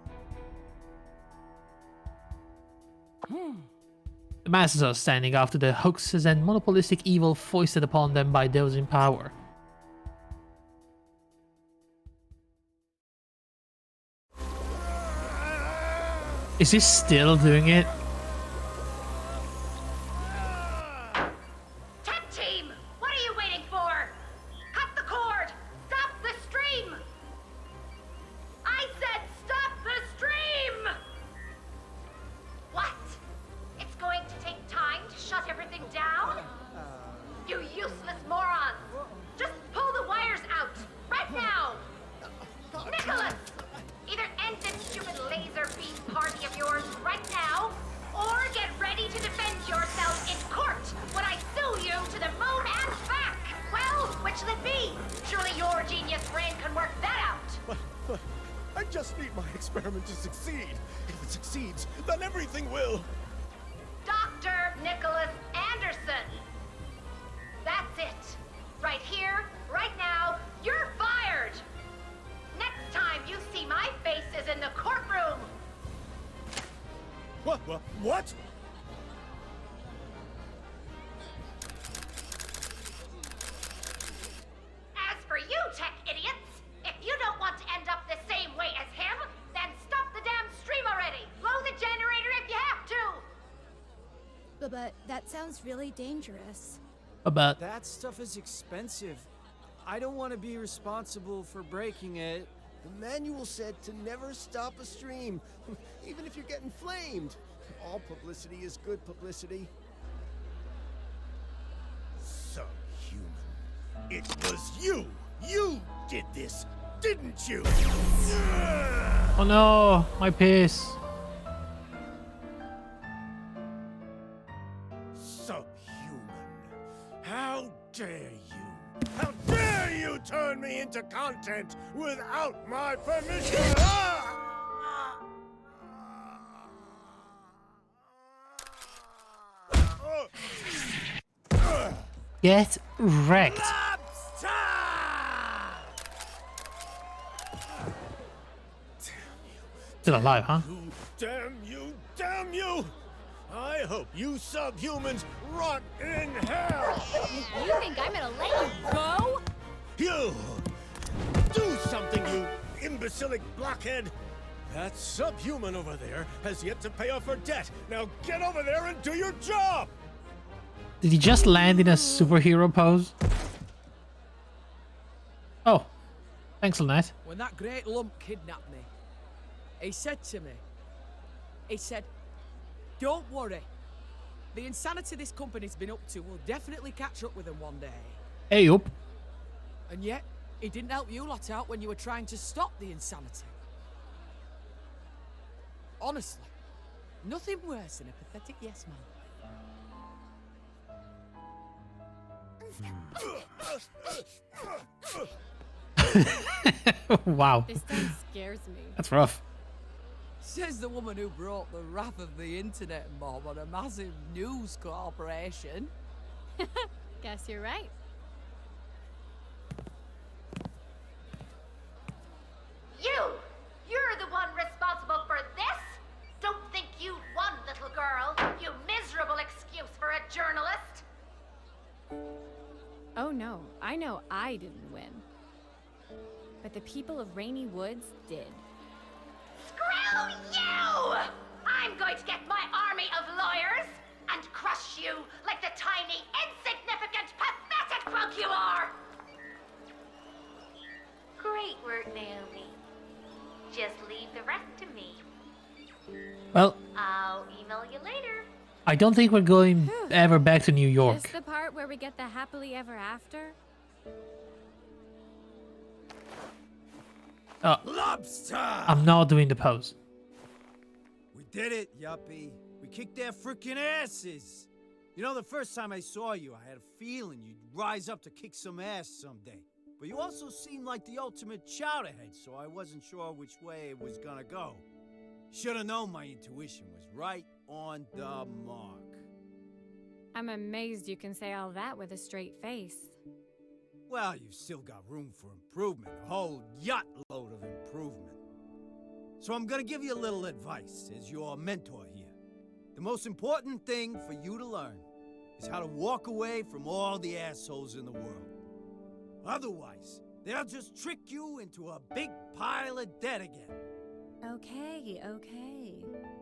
The masses are standing after the hoaxes and monopolistic evil foisted upon them by those in power. Is he still doing it? Tech team, what are you waiting for? Cut the cord! Stop the stream! I said stop the stream! What? It's going to take time to shut everything down? You useless morons! Just pull the wires out! Right now! Nicholas! Either end this stupid laser beam party of yours right now, or get ready to defend yourself in court when I sue you to the moon and back! Well, which'll it be? Surely your genius brain can work that out! But I just need my experiment to succeed. If it succeeds, then everything will. Dr. Nicholas Anderson! That's it. Right here, right now, you're fired! Next time you see my face is in the courtroom! What? As for you, tech idiots, if you don't want to end up the same way as him, then stop the damn stream already! Blow the generator if you have to! But that sounds really dangerous. But That stuff is expensive. I don't want to be responsible for breaking it. The manual said to never stop a stream, even if you're getting flamed. All publicity is good publicity. Subhuman. It was you! You did this, didn't you? oh no, my piss. Subhuman. How dare you? How dare you turn me into content without my permission? Get wrecked. Still alive, huh? Damn you, damn you! I hope you subhumans rot in hell! You think I'm gonna let you go? You! Do something, you imbecilic blockhead! That subhuman over there has yet to pay off her debt. Now get over there and do your job! Did he just land in a superhero pose? Oh, thanks, Lynette. When that great lump kidnapped me, he said to me, he said, don't worry. The insanity this company's been up to will definitely catch up with them one day. Hey, up. And yet, he didn't help you lot out when you were trying to stop the insanity. Honestly, nothing worse than a pathetic yes man. Wow. This thing scares me. That's rough. Says the woman who brought the wrath of the internet mob on a massive news corporation. Guess you're right. You're the one responsible for this? Don't think you won, little girl. You miserable excuse for a journalist. Oh no, I know I didn't win. But the people of Rainy Woods did. Screw you! I'm going to get my army of lawyers and crush you like the tiny, insignificant, pathetic bug you are! Great work, Naomi. Just leave the rest to me. Well, I'll email you later. I don't think we're going ever back to New York. This the part where we get the happily ever after? Lobster! I'm not doing the pose. We did it, yuppie. We kicked their freaking asses. You know, the first time I saw you, I had a feeling you'd rise up to kick some ass someday. But you also seemed like the ultimate chowderhead, so I wasn't sure which way it was gonna go. Should have known my intuition was right on the mark. I'm amazed you can say all that with a straight face. Well, you've still got room for improvement, a whole yacht load of improvement. So I'm gonna give you a little advice as your mentor here. The most important thing for you to learn is how to walk away from all the assholes in the world. Otherwise, they'll just trick you into a big pile of debt again. Okay, okay.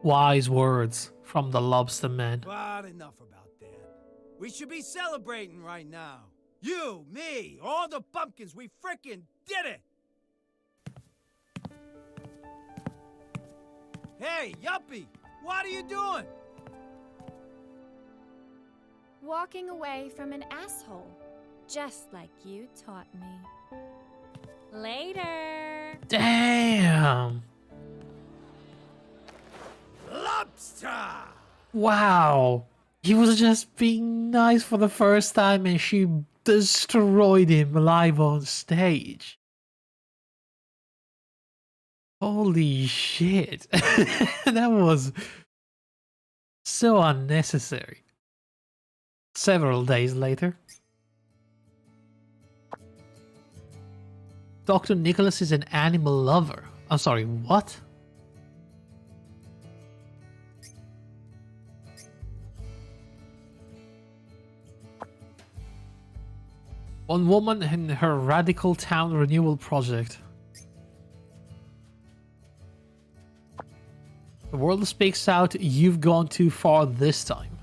Wise words from the Lobster Man. But enough about that. We should be celebrating right now. You, me, all the pumpkins, we frickin' did it! Hey, Yuppie, what are you doing? Walking away from an asshole, just like you taught me. Later. Damn. Lobster! Wow. He was just being nice for the first time and she destroyed him live on stage. Holy shit. That was so unnecessary. Several days later, Dr. Nicholas is an animal lover. I'm sorry, what? One woman in her radical town renewal project. The world speaks out, you've gone too far this time.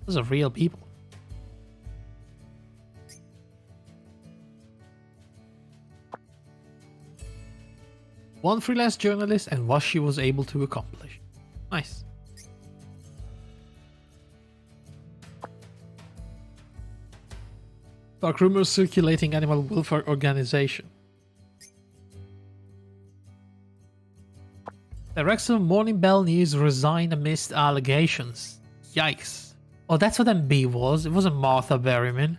Those are real people. One freelance journalist and what she was able to accomplish. Nice. Dark rumors circulating animal welfare organization. Director of Morning Bell News resigned amidst allegations. Yikes. Oh, that's what MB was. It wasn't Martha Berryman.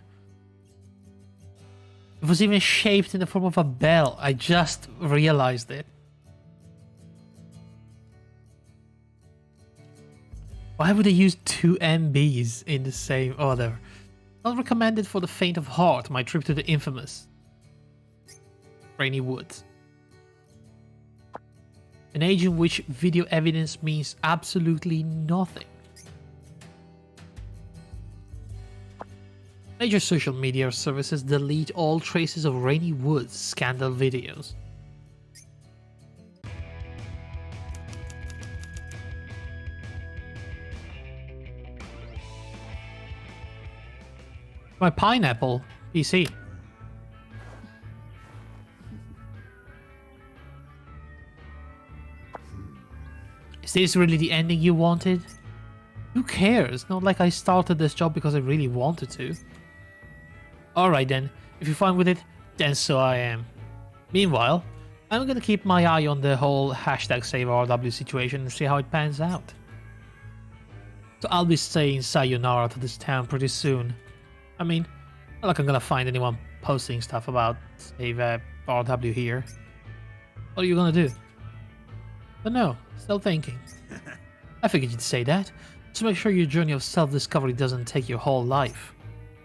It was even shaped in the form of a bell. I just realized it. Why would they use two MBs in the same order? Not recommended for the faint of heart, my trip to the infamous Rainy Woods. An age in which video evidence means absolutely nothing. Major social media services delete all traces of Rainy Woods scandal videos. My pineapple PC. Is this really the ending you wanted? Who cares? Not like I started this job because I really wanted to. Alright then, if you're fine with it, then so I am. Meanwhile, I'm gonna keep my eye on the whole #SaveRW situation and see how it pans out. So I'll be saying sayonara to this town pretty soon. I mean, not like I'm gonna find anyone posting stuff about Save RW here. What are you gonna do? But no, still thinking. I figured you'd say that. So make sure your journey of self-discovery doesn't take your whole life.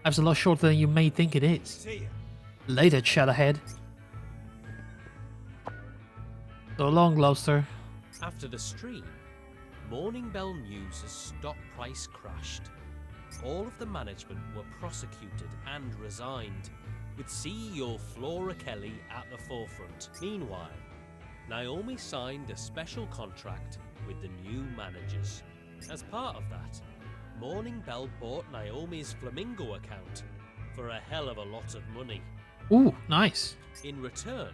Life's a lot shorter than you may think it is. See ya. Later, Shadowhead. So long, Lobster. After the stream, Morning Bell News' stock price crashed. All of the management were prosecuted and resigned, with CEO Flora Kelly at the forefront. Meanwhile, Naomi signed a special contract with the new managers. As part of that, Morning Bell bought Naomi's Flamingo account for a hell of a lot of money. Ooh, nice. In return,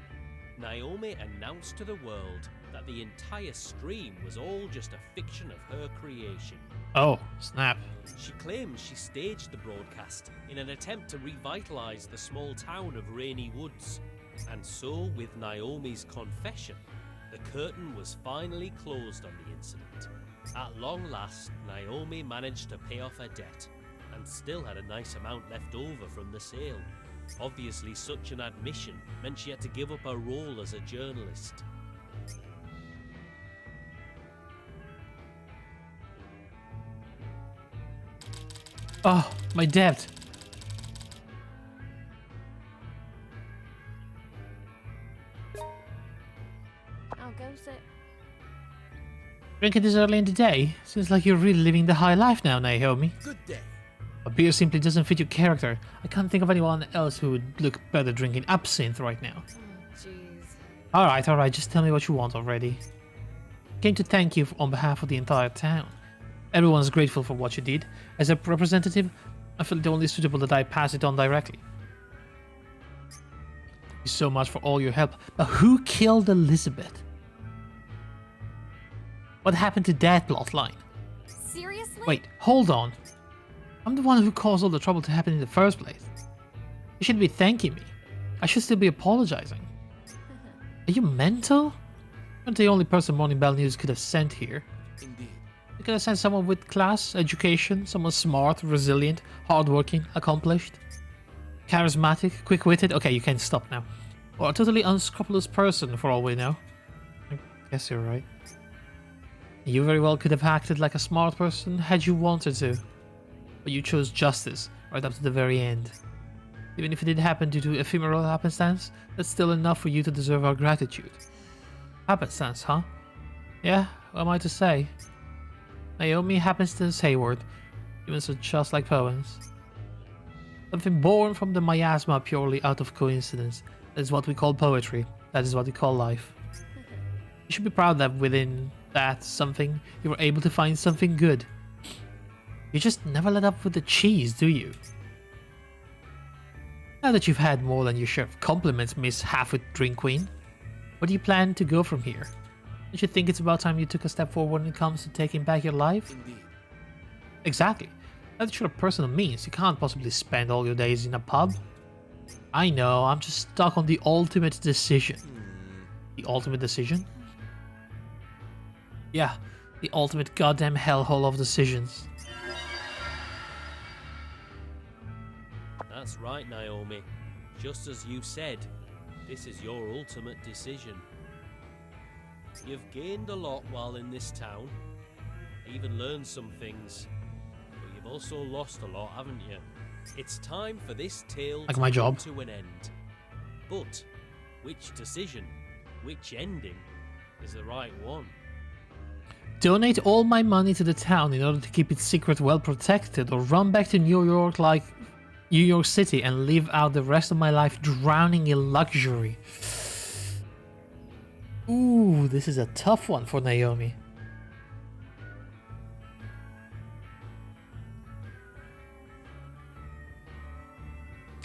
Naomi announced to the world that the entire stream was all just a fiction of her creation. Oh, snap. She claims she staged the broadcast in an attempt to revitalize the small town of Rainy Woods. And so, with Naomi's confession, the curtain was finally closed on the incident. At long last, Naomi managed to pay off her debt, and still had a nice amount left over from the sale. Obviously, such an admission meant she had to give up her role as a journalist. Oh, my debt. I'll go sit. Drinking this early in the day? Seems like you're really living the high life now, Naomi. Good day. But beer simply doesn't fit your character. I can't think of anyone else who would look better drinking absinthe right now. Jeez. Alright, just tell me what you want already. Came to thank you on behalf of the entire town. Everyone's grateful for what you did. As a representative, I feel it only suitable that I pass it on directly. Thank you so much for all your help. But who killed Elizabeth? What happened to that plotline? Seriously? Wait, hold on. I'm the one who caused all the trouble to happen in the first place. You should be thanking me. I should still be apologizing. Are you mental? You're the only person Morning Bell News could have sent here. Indeed. You could have sent someone with class, education, someone smart, resilient, hardworking, accomplished, charismatic, quick-witted. Okay, you can stop now. Or a totally unscrupulous person, for all we know. I guess you're right. You very well could have acted like a smart person had you wanted to. But you chose justice right up to the very end. Even if it did happen due to ephemeral happenstance, that's still enough for you to deserve our gratitude. Happenstance, huh? Yeah, what am I to say? Naomi Happenstance Hayward. Humans are just like poems. Something born from the miasma purely out of coincidence. That is what we call poetry. That is what we call life. You should be proud that within that something, you were able to find something good. You just never let up with the cheese, do you? Now that you've had more than your share of compliments, Miss Half-Wit Drink Queen, where do you plan to go from here? Don't you think it's about time you took a step forward when it comes to taking back your life? Indeed. Exactly. That's your personal means. You can't possibly spend all your days in a pub. I know, I'm just stuck on the ultimate decision. The ultimate decision? Yeah, the ultimate goddamn hellhole of decisions. That's right, Naomi. Just as you said, this is your ultimate decision. You've gained a lot while in this town, even learned some things, but you've also lost a lot, haven't you? It's time for this tale like to my come job. to an end. But which decision, which ending is the right one? Donate all my money to the town in order to keep its secret well protected, or run back to New York like New York City and live out the rest of my life drowning in luxury. Ooh, this is a tough one for Naomi.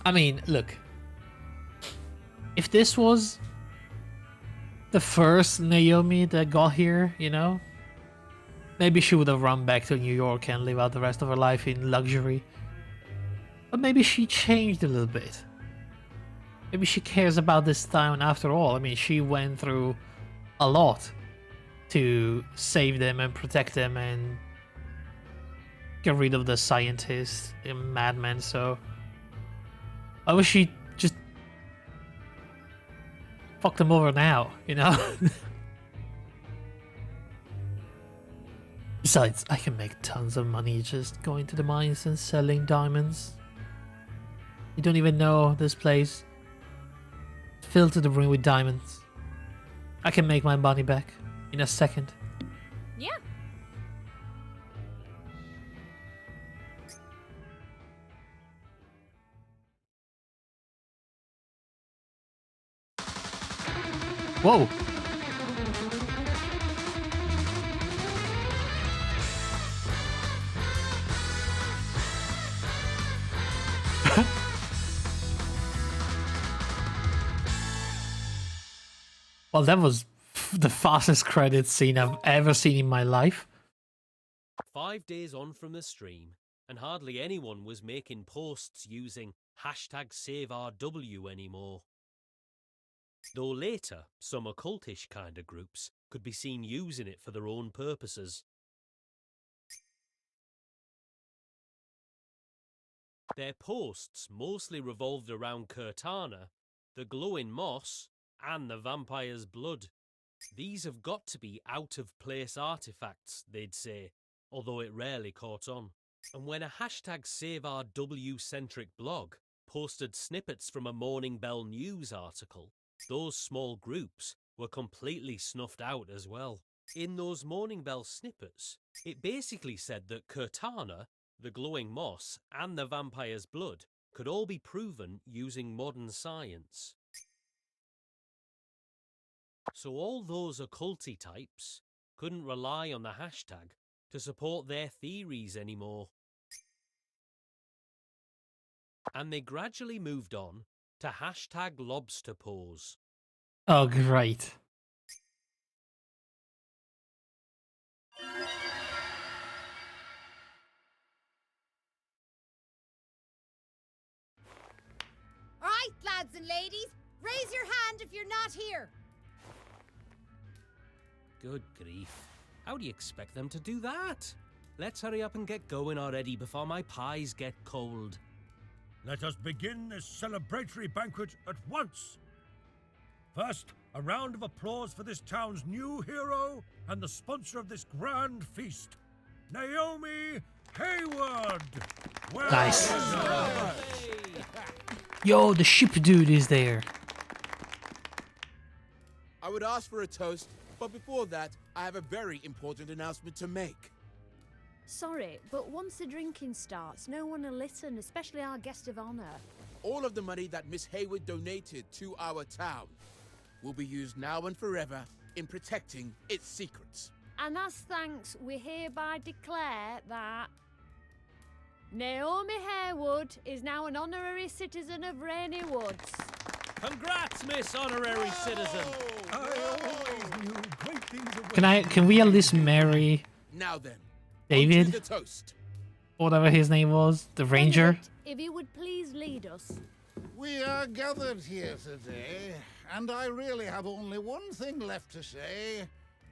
I mean, look. If this was the first Naomi that got here, you know, maybe she would have run back to New York and live out the rest of her life in luxury. But maybe she changed a little bit. Maybe she cares about this town after all. I mean, she went through a lot to save them and protect them and get rid of the scientists and madmen, so I wish she just fuck them over now, you know? Besides, I can make tons of money just going to the mines and selling diamonds. You don't even know this place. Filled to the brim with diamonds. I can make my money back in a second. Yeah. Whoa! Well, that was the fastest credits scene I've ever seen in my life. 5 days on from the stream, and hardly anyone was making posts using #SaveRW anymore. Though later, some occultish kind of groups could be seen using it for their own purposes. Their posts mostly revolved around Cortana, the glowing moss, and the vampire's blood. These have got to be out-of-place artifacts, they'd say, although it rarely caught on. And when a #SaveRW-centric blog posted snippets from a Morning Bell News article, those small groups were completely snuffed out as well. In those Morning Bell snippets, it basically said that Cortana, the glowing moss, and the vampire's blood could all be proven using modern science. So all those occulty types couldn't rely on the hashtag to support their theories anymore. And they gradually moved on to hashtag lobster pose. Oh, great. All right, lads and ladies, raise your hand if you're not here. Good grief. How do you expect them to do that? Let's hurry up and get going already before my pies get cold. Let us begin this celebratory banquet at once. First, a round of applause for this town's new hero and the sponsor of this grand feast, Naomi Hayward. Well Nice. done. Yo, the ship dude is there. I would ask for a toast, but before that, I have a very important announcement to make. Sorry, but once the drinking starts, no one will listen, especially our guest of honor. All of the money that Miss Hayward donated to our town will be used now and forever in protecting its secrets. And as thanks, we hereby declare that Naomi Harewood is now an honorary citizen of Rainy Woods. Congrats, Miss Honorary Citizen! I always knew great things awaited. Can we at least marry Now then, David? onto the toast. Whatever his name was, the ranger? Benedict, if you would please lead us. We are gathered here today, and I really have only one thing left to say.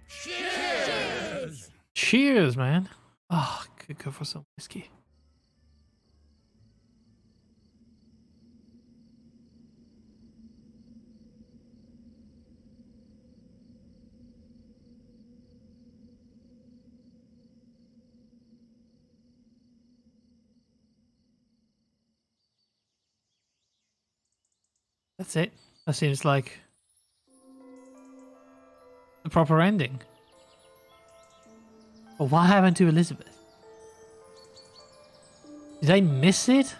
Cheers! Cheers, man. Oh, could go for some whiskey. That's it. That seems like the proper ending. But what happened to Elizabeth? Did I miss it?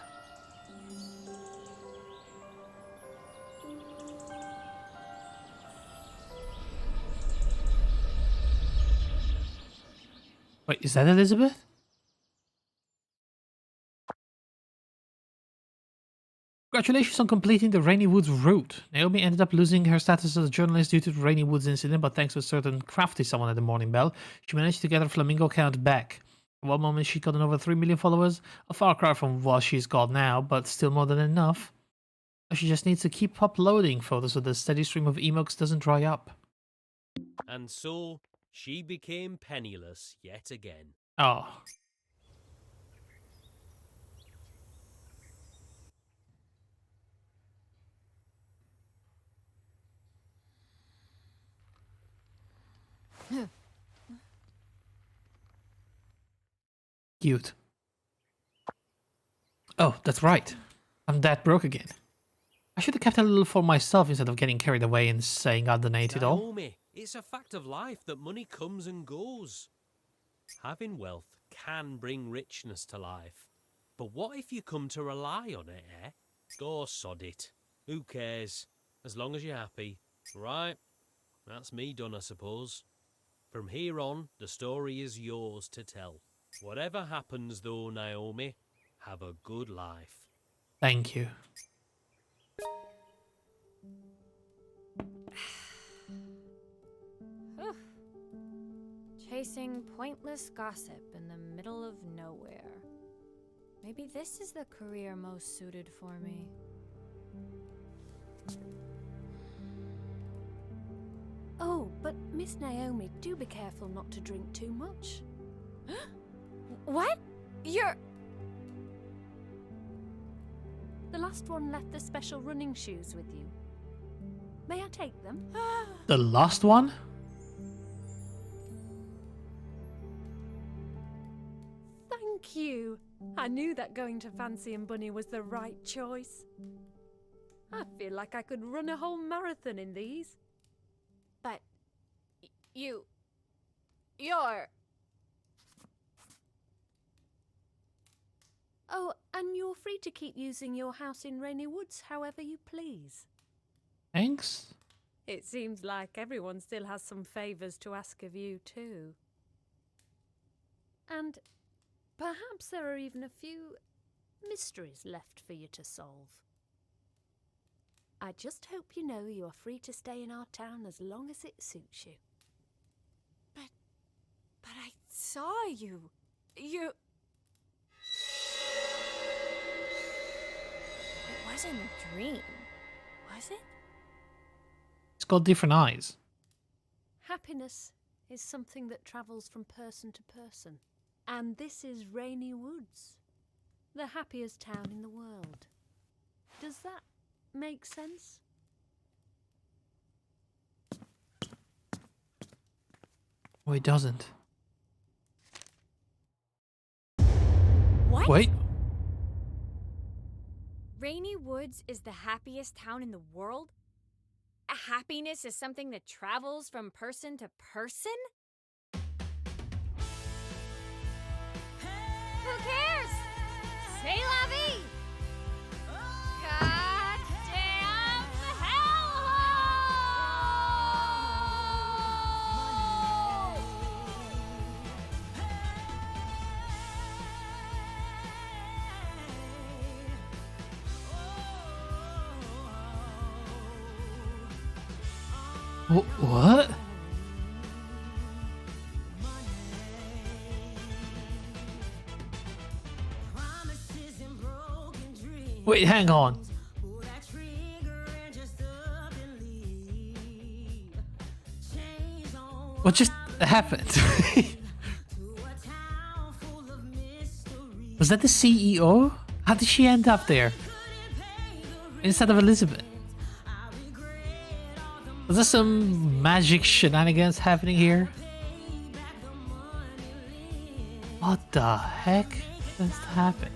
Wait, is that Elizabeth? Congratulations on completing the Rainy Woods route. Naomi ended up losing her status as a journalist due to the Rainy Woods incident, but thanks to a certain crafty someone at the Morning Bell, she managed to get her Flamingo count back. At one moment she got over 3 million followers, a far cry from what she's got now, but still more than enough. She just needs to keep uploading photos so the steady stream of emotes doesn't dry up. And so, she became penniless yet again. Oh. Cute. Oh, that's right. I'm that broke again. I should have kept a little for myself instead of getting carried away and saying I'll donate it all. Naomi, it's a fact of life that money comes and goes. Having wealth can bring richness to life. But what if you come to rely on it, eh? Go sod it. Who cares? As long as you're happy. Right? That's me done, I suppose. From here on, the story is yours to tell. Whatever happens though, Naomi, have a good life. Thank you. Chasing pointless gossip in the middle of nowhere. Maybe this is the career most suited for me. Oh, but Miss Naomi, do be careful not to drink too much. What? You're... The last one left the special running shoes with you. May I take them? The last one? Thank you. I knew that going to Fancy and Bunny was the right choice. I feel like I could run a whole marathon in these. But... you... You're... Oh, and you're free to keep using your house in Rainy Woods however you please. Thanks. It seems like everyone still has some favours to ask of you, too. And perhaps there are even a few mysteries left for you to solve. I just hope you know you are free to stay in our town as long as it suits you. But I saw you. You... It wasn't a dream, was it? It's got different eyes. Happiness is something that travels from person to person. And this is Rainy Woods, the happiest town in the world. Does that make sense? Oh, it doesn't. What? Wait. Rainy Woods is the happiest town in the world? Happiness is something that travels from person to person? Who cares? C'est la vie! Goddamn hellhole! What? Wait, hang on. What just happened? Was that the CEO? How did she end up there? Instead of Elizabeth? Was there some magic shenanigans happening here? What the heck just happened?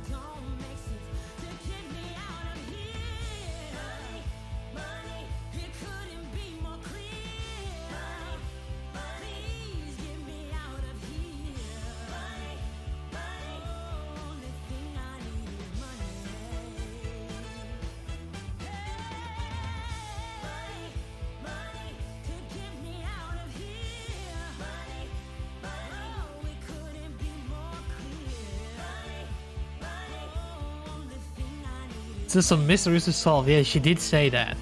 There's some mysteries to solve. Yeah, she did say that.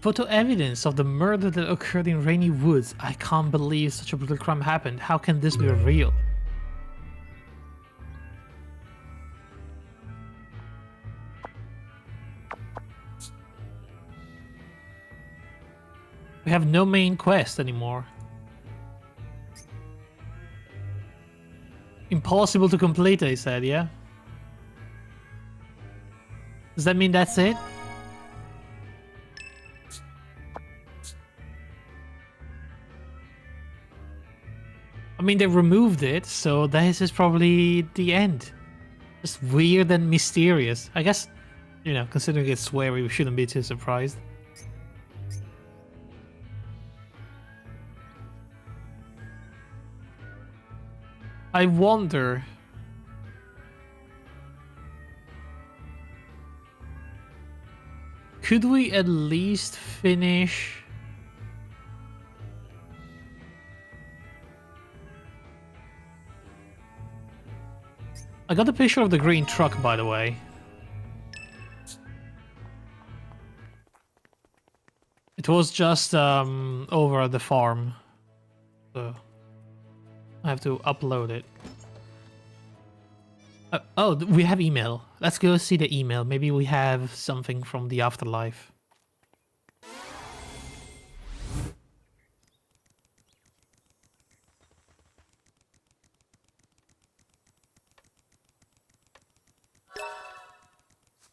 Photo evidence of the murder that occurred in Rainy Woods. I can't believe such a brutal crime happened. How can this be real? We have no main quest anymore. Impossible to complete, they said, yeah? Does that mean that's it? I mean, they removed it, so this is probably the end. Just weird and mysterious. I guess, you know, considering it's sweary, we shouldn't be too surprised. I wonder... Could we at least finish... I got a picture of the green truck, by the way. It was just over at the farm. So... I have to upload it. Oh, we have email. Let's go see the email. Maybe we have something from the afterlife.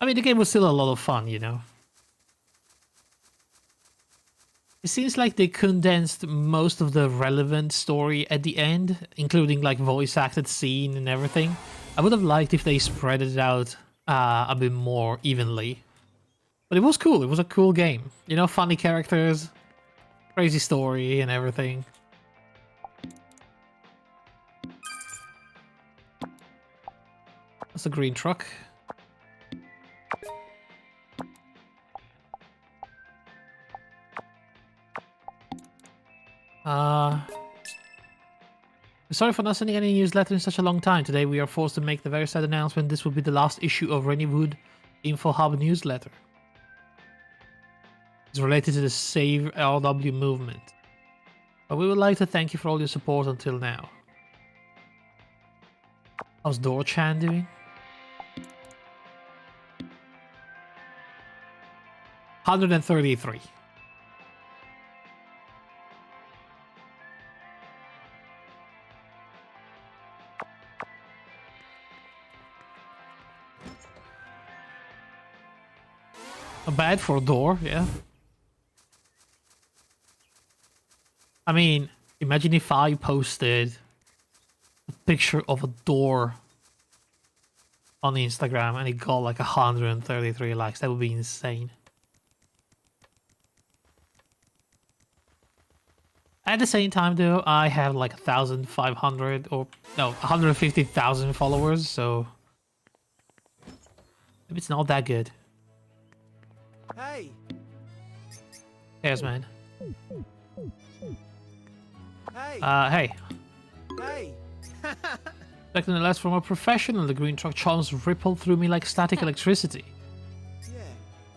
I mean, the game was still a lot of fun, you know. It seems like they condensed most of the relevant story at the end, including like voice acted scene and everything. I would have liked if they spread it out a bit more evenly. But it was cool. It was a cool game. You know, funny characters, crazy story and everything. That's a green truck. Sorry for not sending any newsletter in such a long time. Today we are forced to make the very sad announcement this will be the last issue of Raineywood Info Hub newsletter. It's related to the Save LW movement. But we would like to thank you for all your support until now. How's Dorchan doing? 133. Not bad for a door, yeah. I mean, imagine if I posted a picture of a door on Instagram and it got like 133 likes. That would be insane. At the same time though, I have like 1,500 or no, 150,000 followers, so maybe it's not that good. Hey! Cheers, man. Hey! Hey. Hey! Expecting less from a professional, the green truck charms ripple through me like static electricity. Yeah.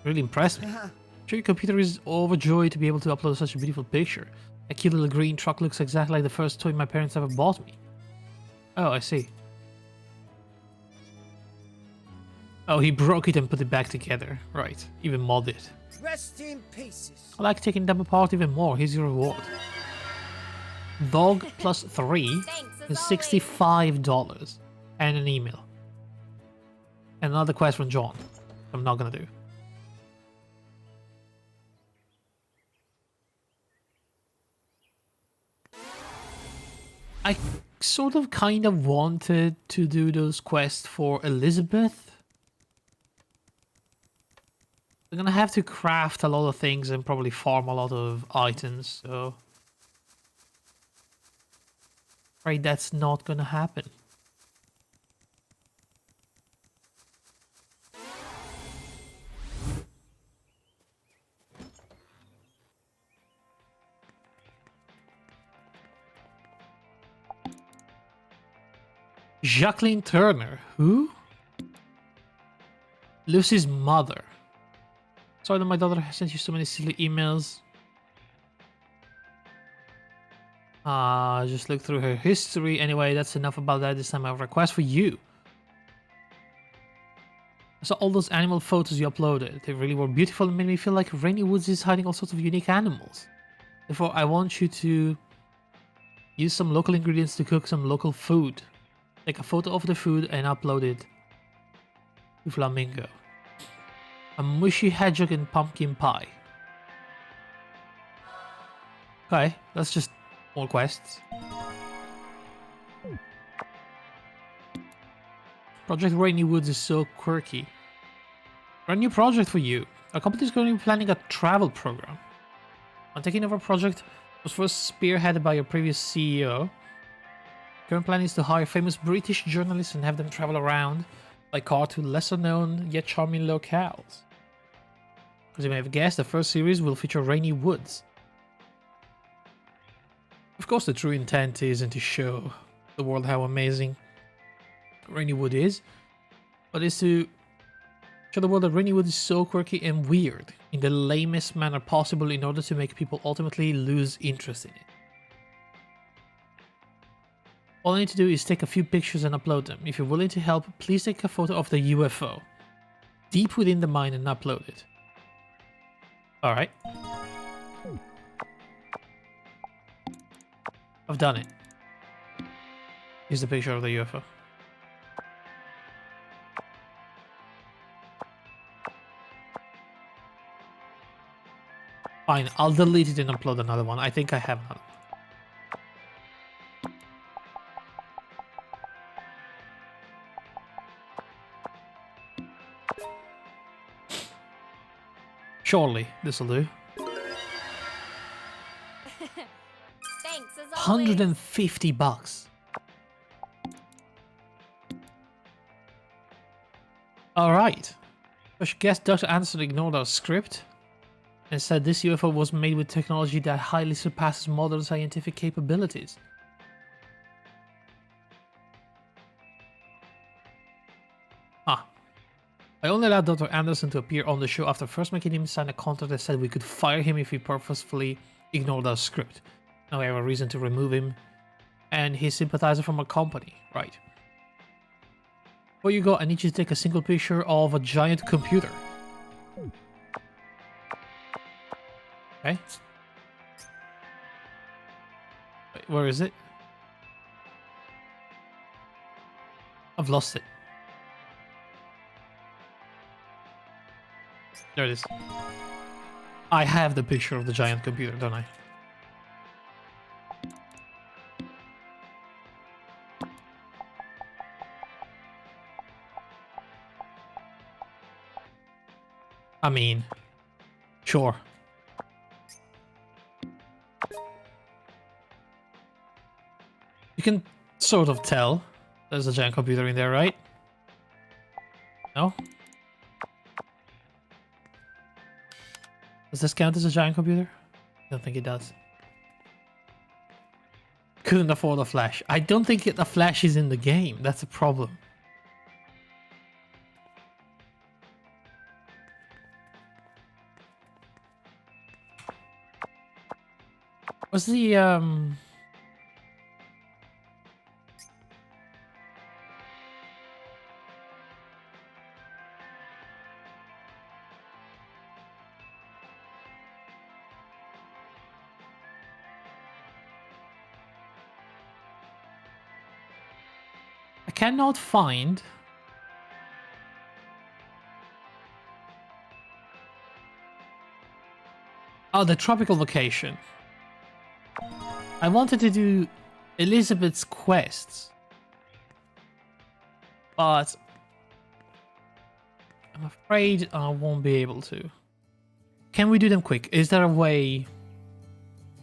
Really impressed me. I'm sure your computer is overjoyed to be able to upload such a beautiful picture. A cute little green truck looks exactly like the first toy my parents ever bought me. Oh, I see. Oh, he broke it and put it back together. Right, even modded it. Rest in pieces. I like taking them apart even more. Here's your reward. Dog plus 3 is $65 and an email. And another quest from John. I'm not gonna do. I sort of kind of wanted to do those quests for Elizabeth. I'm gonna have to craft a lot of things and probably farm a lot of items, so afraid that's not gonna happen. Jacqueline Turner, who? Lucy's mother. Sorry that my daughter has sent you so many silly emails. Just look through her history. Anyway, that's enough about that. This time I have a request for you. I saw all those animal photos you uploaded. They really were beautiful and made me feel like Rainy Woods is hiding all sorts of unique animals. Therefore, I want you to use some local ingredients to cook some local food. Take a photo of the food and upload it to Flamingo. A mushy hedgehog and pumpkin pie. Okay, that's just more quests. Project Rainy Woods is so quirky. Brand new project for you. Our company is going to be planning a travel program. On taking over project was first spearheaded by your previous CEO. Current plan is to hire famous British journalists and have them travel around by car to lesser known yet charming locales. As you may have guessed, the first series will feature Rainy Woods. Of course, the true intent isn't to show the world how amazing Rainy Wood is, but is to show the world that Rainy Wood is so quirky and weird in the lamest manner possible in order to make people ultimately lose interest in it. All I need to do is take a few pictures and upload them. If you're willing to help, please take a photo of the UFO deep within the mine and upload it. Alright. I've done it. Here's the picture of the UFO. Fine, I'll delete it and upload another one. I think I have another one. Surely this'll do. Thanks as always. $150. Alright. I guess Dr. Anderson ignored our script and said this UFO was made with technology that highly surpasses modern scientific capabilities. I only allowed Dr. Anderson to appear on the show after first making him sign a contract that said we could fire him if he purposefully ignored our script. Now we have a reason to remove him, and he's a sympathizer from our company, right? Before you go, I need you to take a single picture of a giant computer. Okay. Wait, where is it? I've lost it. There it is. I have the picture of the giant computer, don't I? I mean, sure. You can sort of tell there's a giant computer in there, right? No? Does this count as a giant computer? I don't think it does. Couldn't afford a flash. I don't think the flash is in the game. That's a problem. What's the I cannot find the tropical location. I wanted to do Elizabeth's quests, but I'm afraid I won't be able to. Can we do them quick? Is there a way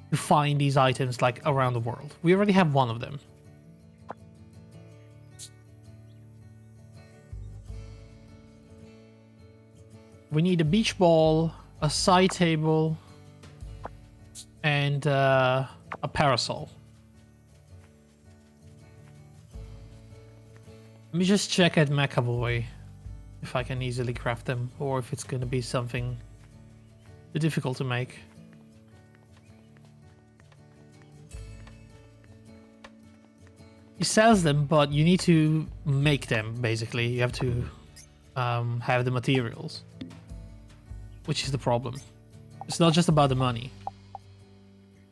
to find these items like around the world? We already have one of them. We need a beach ball, a side table, and a parasol. Let me just check at McAvoy if I can easily craft them, or if it's going to be something too difficult to make. He sells them, but you need to make them, basically. You have to have the materials, which is the problem. It's not just about the money.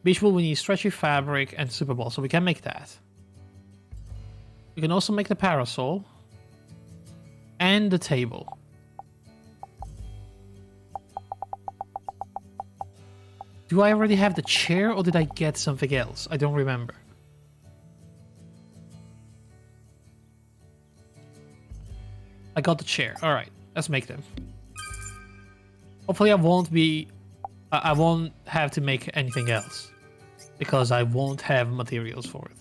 Beach ball, we need stretchy fabric and super ball, so we can make that. We can also make the parasol and the table. Do I already have the chair, or did I get something else? I don't remember. I got the chair. All right, let's make them. Hopefully I won't have to make anything else, because I won't have materials for it.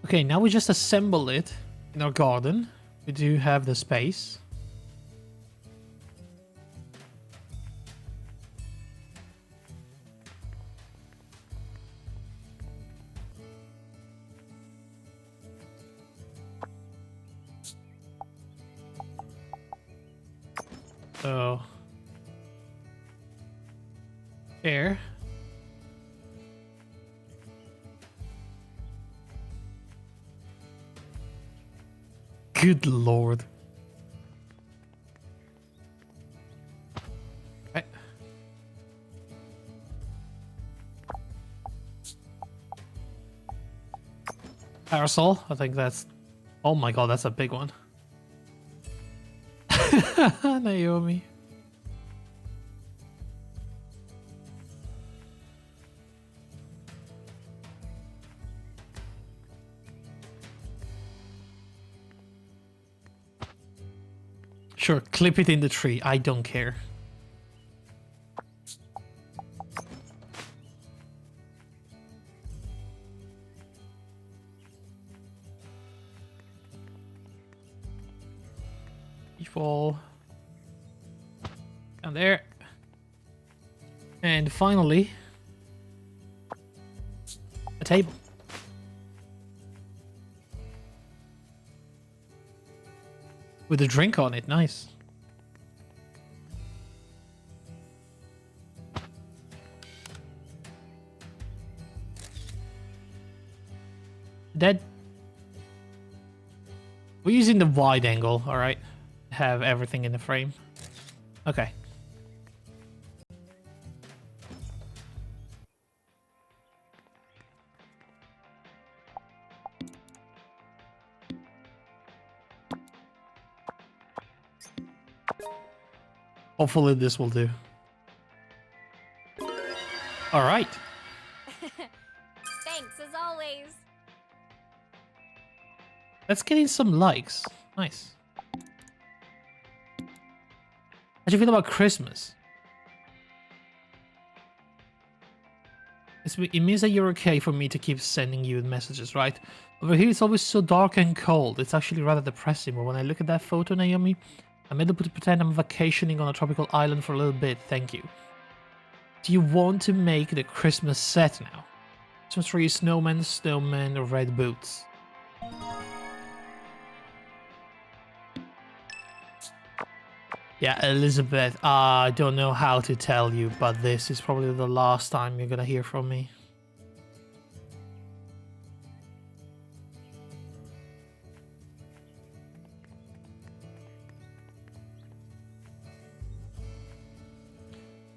Okay, now we just assemble it in our garden. We do have the space. So, air. Good lord. Right. Parasol, I think that's... Oh my god, that's a big one. Naomi. Sure, clip it in the tree. I don't care. Fall down there. And finally, a table. With a drink on it, nice. Dead. We're using the wide angle, alright? Have everything in the frame. Okay. Hopefully this will do. All right. Thanks, as always. Let's get in some likes. Nice. How do you feel about Christmas? It means that you're okay for me to keep sending you messages, right? Over here it's always so dark and cold. It's actually rather depressing, but when I look at that photo, Naomi, I'm able to pretend I'm vacationing on a tropical island for a little bit, thank you. Do you want to make the Christmas set now? Christmas tree, snowman, red boots. Yeah, Elizabeth, I don't know how to tell you, but this is probably the last time you're gonna hear from me.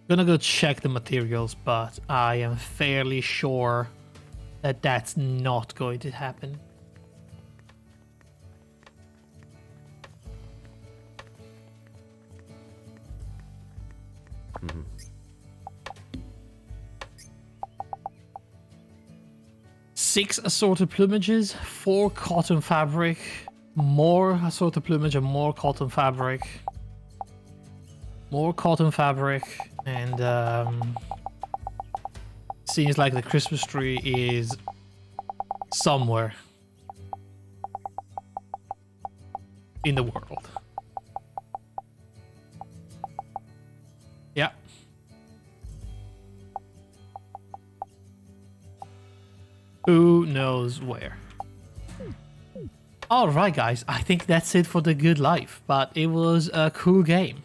Gonna go check the materials, but I am fairly sure that that's not going to happen. Mm-hmm. 6 assorted plumages, 4 cotton fabric, more assorted plumage and more cotton fabric. More cotton fabric, and seems like the Christmas tree is somewhere in the world. Yeah. Who knows where? Alright guys, I think that's it for The Good Life, but it was a cool game.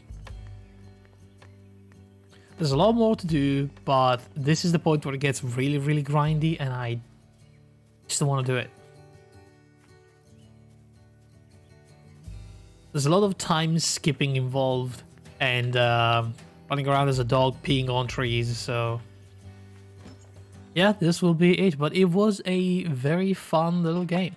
There's a lot more to do, but this is the point where it gets really, really grindy, and I just don't want to do it. There's a lot of time skipping involved, and running around as a dog peeing on trees, so yeah, this will be it. But it was a very fun little game.